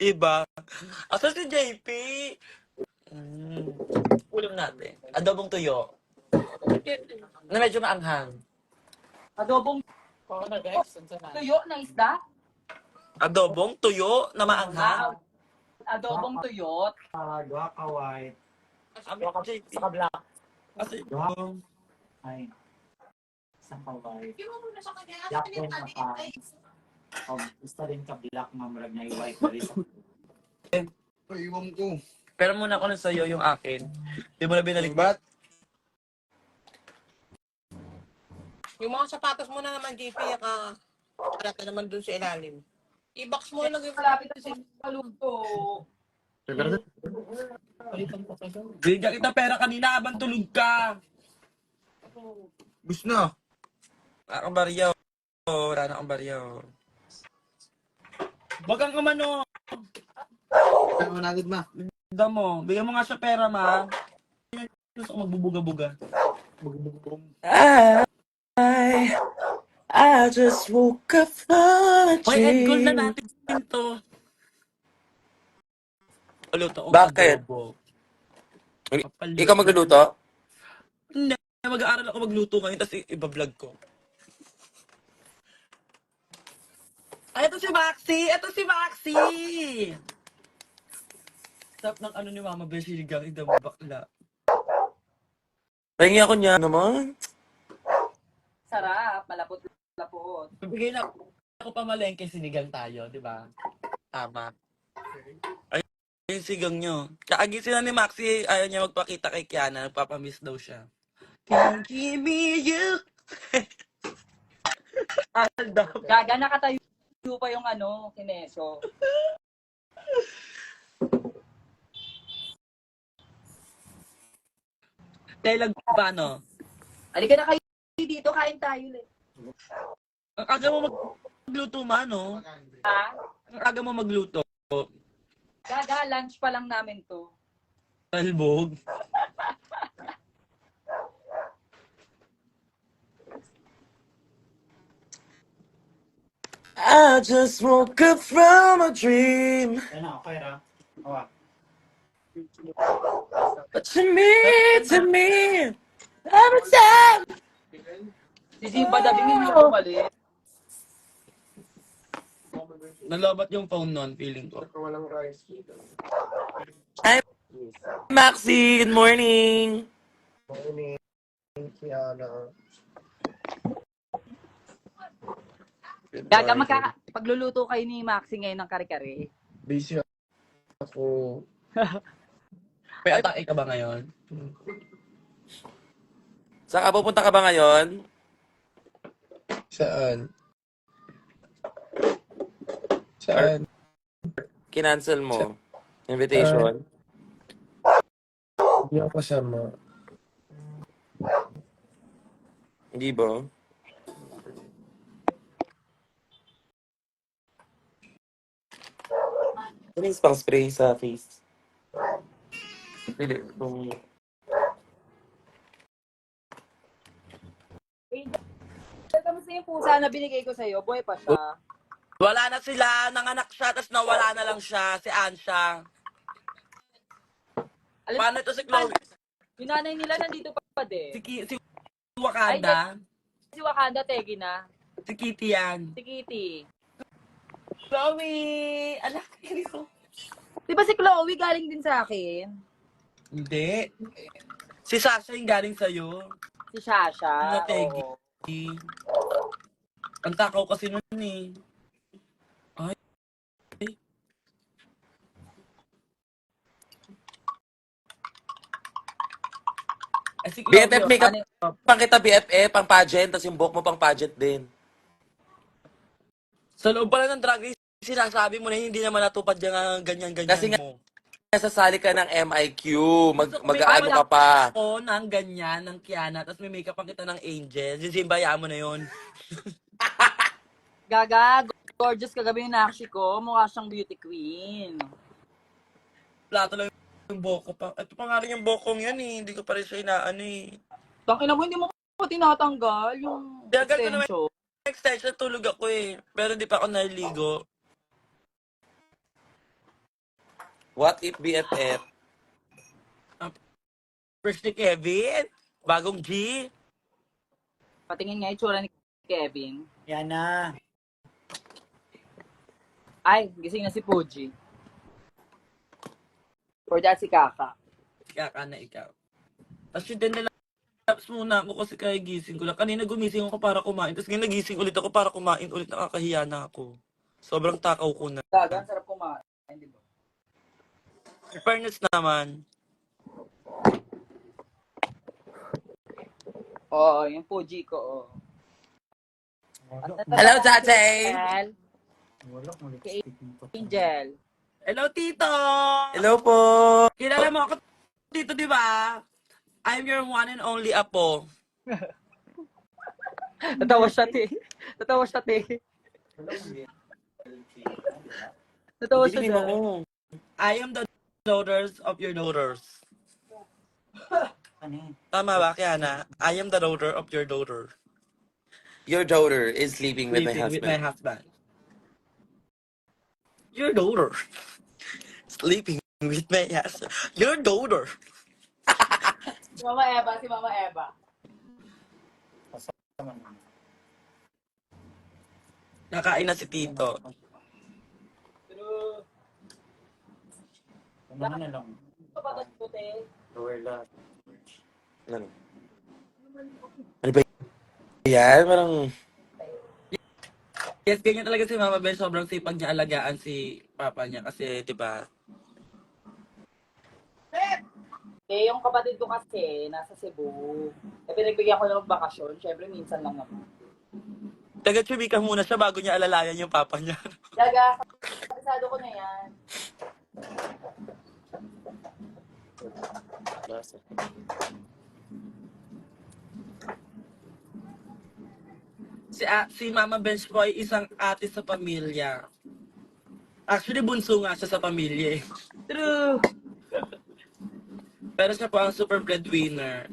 Iba. Asa si JP? Ulam natin. Adobong tuyo. Na medyo maanghang. Adobong tuyo na isda? Adobong tuyo na maanghang. Adobong tuyot. Duha ka white. Sabi ko, JP. Sa kabla. Kasi, Ay. Sa ka white. Yak ko na pa. Gusto rin ka black mamrag na i-white na rin sa pero muna ako na sa'yo yung akin. Di mo na binalik. Ba't? Yung mga sapatos mo na naman, JP, harap na naman dun sa ilalim. I-box mo na yung Malapit na siya paluto. Bigyan kita pera kanina habang tulog ka. Gusto na. Wala kang baryaw. Wala na kang baryaw. Wag kang umano. Ano na agad ma? Bigyan mo. Bigyan mo nga siya pera, ma. Gusto ko magbubuga-buga. I just woke up from a dream. Hoy, end goal na natin to. Luto ko Bakit? adobo. Ikaw magluluto? Hindi. Mag-aaral ako magluto ngayon, tapos iba-vlog ko. Ay, ito si Maxi! Ito si Maxi! Stop ng ano ni Mama Beshi, gamit na bakla. Pahingi ako niya naman. Sarap, malapot-lapot. Bibigay na ako pamalengke, sinigang tayo, di ba? Tama. Ay, yung sigang nyo. Kaagisin na ni Maxi, ayaw niya magpakita kay Kiana, nagpapamiss daw siya. Can't give me you! Aldab. Gaga, nakatayo pa yung kineso. Dialogue pa, no? Halika na kayo dito, kain tayo ulit. Ang aga mo magluto, ma, no? Ha? Ang aga mo magluto. Gaga, lunch pa lang namin to. Talbog. I just woke up from a dream. Ayun na, okay ra. Awa. But you mean to me every time. Si Simba Dabingin yung umalis. Nalobat yung phone nun, feeling ko. Hi, Maxi. Good morning. Gaga, pagluluto kayo ni Maxi ngayon ng kare-kare. Busy ako. May atake ka ba ngayon? Saan ka pupunta ka ba ngayon? Saan? Saan? Kinancel mo. Invitation. Hindi ako kasama. Hindi ba? Ano yung pang spray sa face? Pili. Kamusta yung pusa na binigay ko sa'yo? Buhay pa siya. Wala na sila, nanganak siya, tapos nawala na lang siya, si Ansha. Paano ito si Chloe? Yung nanay nila nandito pa din. Si Wakanda? Si Wakanda, tegi na. Si Kitty yan. Si Kitty. Chloe! Anak, ko. Di ba si Chloe galing din sa akin? Hindi. Si Sasha yung galing sa'yo. Si Shasha. Mga tegi. oo. Ang takaw kasi nun eh. Ay. Ay, si Chloe, BFF makeup. Pang kita BFF, pang pageant, tapos yung buhok mo pang pageant din. Sa loob pala ng drag race, sinasabi mo na hindi naman natupad yung ganyan-ganyan Kasi nga- mo. Sasali ka ng MIQ, May mag-ano ka makeup pa. Ako ng ganyan, ng Kiana, tapos may makeup ang kita ng Angel. Yung Zimbaya mo na yun. Gaga, gorgeous kagabi yung nakshi ko. Mukha siyang beauty queen. Plato lang yung boko pa. Ito pa nga rin yung bokong yan eh. Hindi ko pa rin siya inaano eh. Tangina mo, hindi mo pa tinatanggal yung Dagal ko naman. extension. Extension tulog ako eh. Pero di pa ako naliligo. What if BFF? Fresh ni Kevin. Bagong G. Patingin nga itsura ni Kevin. Yan na. Ay, gising na si Puji. For that, si Kaka. Kaka na ikaw. Tapos yun din nilapse muna ako kasi kaya gising ko lang. Kanina gumising ako para kumain. Tapos ngayon nagising ulit ako para kumain ulit. Nakakahiya na ako. Sobrang takaw ko na. Gaga, ang sarap kumain. Di ba? In fairness naman, Oo, yung Puji ko, oo. Hello, Tatay! Wala ko Kay lipstick mo pa. Angel. hello, Tito! Hello po! Kilala mo ako, Tito, di ba? I'm your one and only apo. Natawa siya, te. Natawa siya, te. Wala ko lipstick. Natawa siya Dilim dyan. ako. I am the daughters of your daughters. Ano yun? Tama ba, Kiana? I am the daughter of your daughter. Your daughter is sleeping with my Sleeping with my husband. husband. Your daughter. Sleeping with my husband. Your daughter. Si Mama Eva, si Mama Eva. Kasama naman. Nakain na si Tito. Pero, Ano na lang. kapatid ko, te. Lower lahat. Ano? Ano ba yan? Parang... Yes, ganyan talaga si Mama Ben. Sobrang sipag niya alagaan si Papa niya. Kasi, di ba? Eh, yung kapatid ko kasi, nasa Cebu. Eh, pinagbigyan ko ng bakasyon. Siyempre, minsan lang naman. Taga-chubika muna siya bago niya alalayan yung Papa niya. Gaga, kabisado ko na yan. Si Mama Bench po ay isang ate sa pamilya. Actually, bunso nga siya sa pamilya eh. True. Pero siya po ang super breadwinner.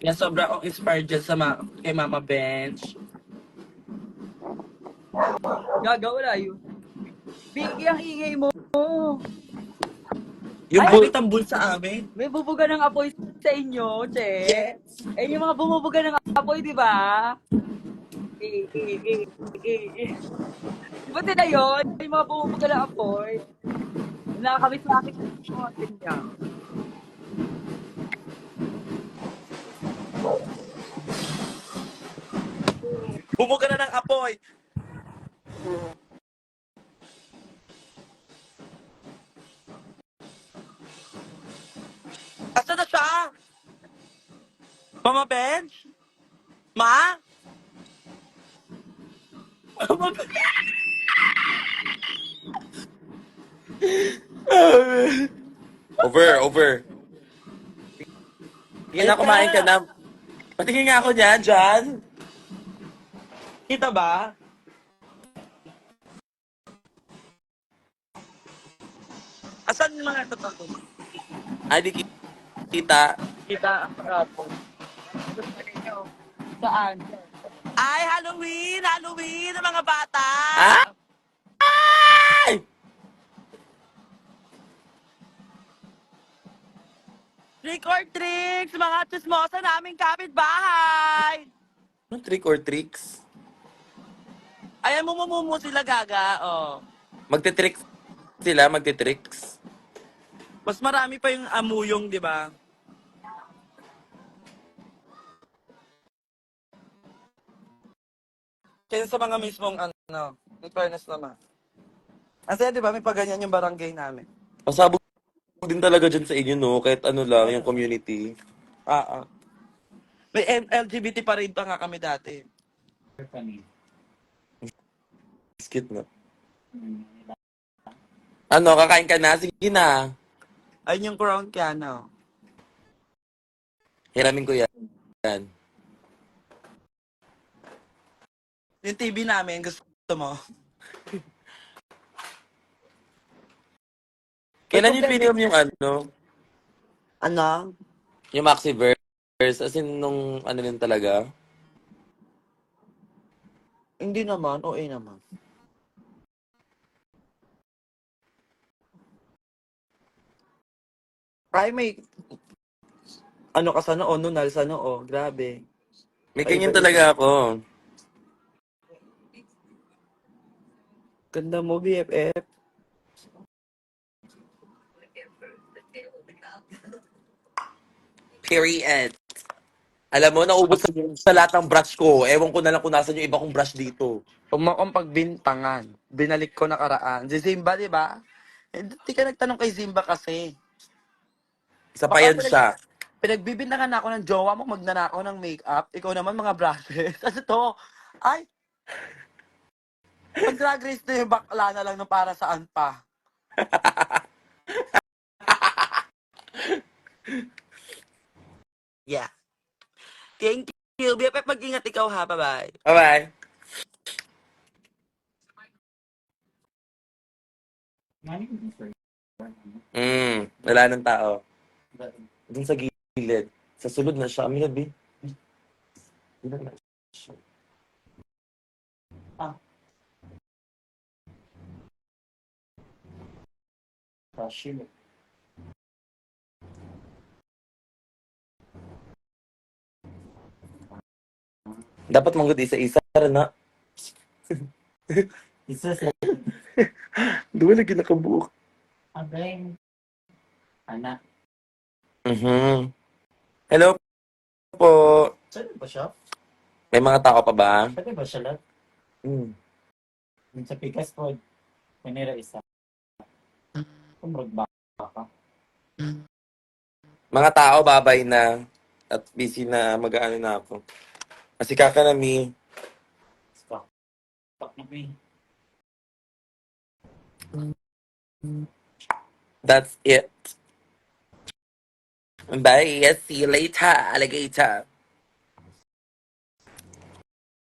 Kaya sobra akong inspired dyan kay Mama Bench. Gaga, wala yun. Biggy ang ingay mo. Yung Ay, bu- may tambul sa amin. May bubuga ng apoy sa inyo, che. Eh, yung mga bumubuga ng apoy, di ba? Di ba sila yun? Yung mga bumubuga ng apoy. Nakakabit sa akin yung mga niya. Bumuga na ng apoy. Asa na siya? Mama Bench? Ma? Mama Bench? Over. Yan na, kumain ka na. Patingin nga ako niyan, John. Kita ba? Asan yung mga totoo? Ay, di kita. Kita. Saan? Ay, Halloween! Halloween ng mga bata! Ay! Trick or tricks! Mga chismosa naming kapitbahay! Anong trick or tricks? Ayan, mumumumu sila, Gaga. Oh. Magte-tricks sila, magte-tricks. Mas marami pa yung amuyong, di ba? Kaya sa mga mismong, in fairness naman. Kasi, di ba, may paganyan yung barangay namin. Pasabog din talaga dyan sa inyo, no? Kahit ano lang, yung community. May LGBT parade pa nga kami dati. Funny. Skit na. Ano, kakain ka na? Sige na. Ayun yung crown kaya, Hiramin ko yan. Yung TV namin, gusto mo? Kailan yung pinilm yung ano? Ano? Yung Maxiverse? As in, nung ano din talaga? Hindi naman, OA naman. Ay, may ano ka sa noo, nunal sa noo. Grabe. May Ay, ganyan iba-iba. talaga ako. Ganda mo, BFF. Period. Alam mo, naubos sa lahat ng brush ko. Ewan ko na lang kung nasan yung iba kong brush dito. Huwag mo akong pagbintangan. Binalik ko nakaraan. Si Zimba, di ba? Hindi ka nagtanong kay Zimba kasi. Isa pa Baka yan siya. pinagbibintangan ako ng jowa mo, magnanakaw ng makeup. Ikaw naman mga brushes. Ano to? Ay, pag drag race na yung bakla na lang no para saan pa. Yeah. Thank you. BFF, mag-ingat ikaw ha. Bye-bye. Bye-bye. Wala nang tao. Dun sa gilid. Sa sulod na siya. Amina, B. Dun na siya. Rashid. Dapat manggod isa-isa na. Isa sa Doon lagi nakabuok. agay. Anak. Hello po. Saan ba siya? May mga tao pa ba? Pwede ba siya lahat? Hmm. Yung sa pikas po, panira isa. Kumrog ba ka? Mga tao, babay na. At busy na mag-aano na ako. Kasi kaka na mi. Stop. Stop na me. That's it. Bye. See you later, alligator.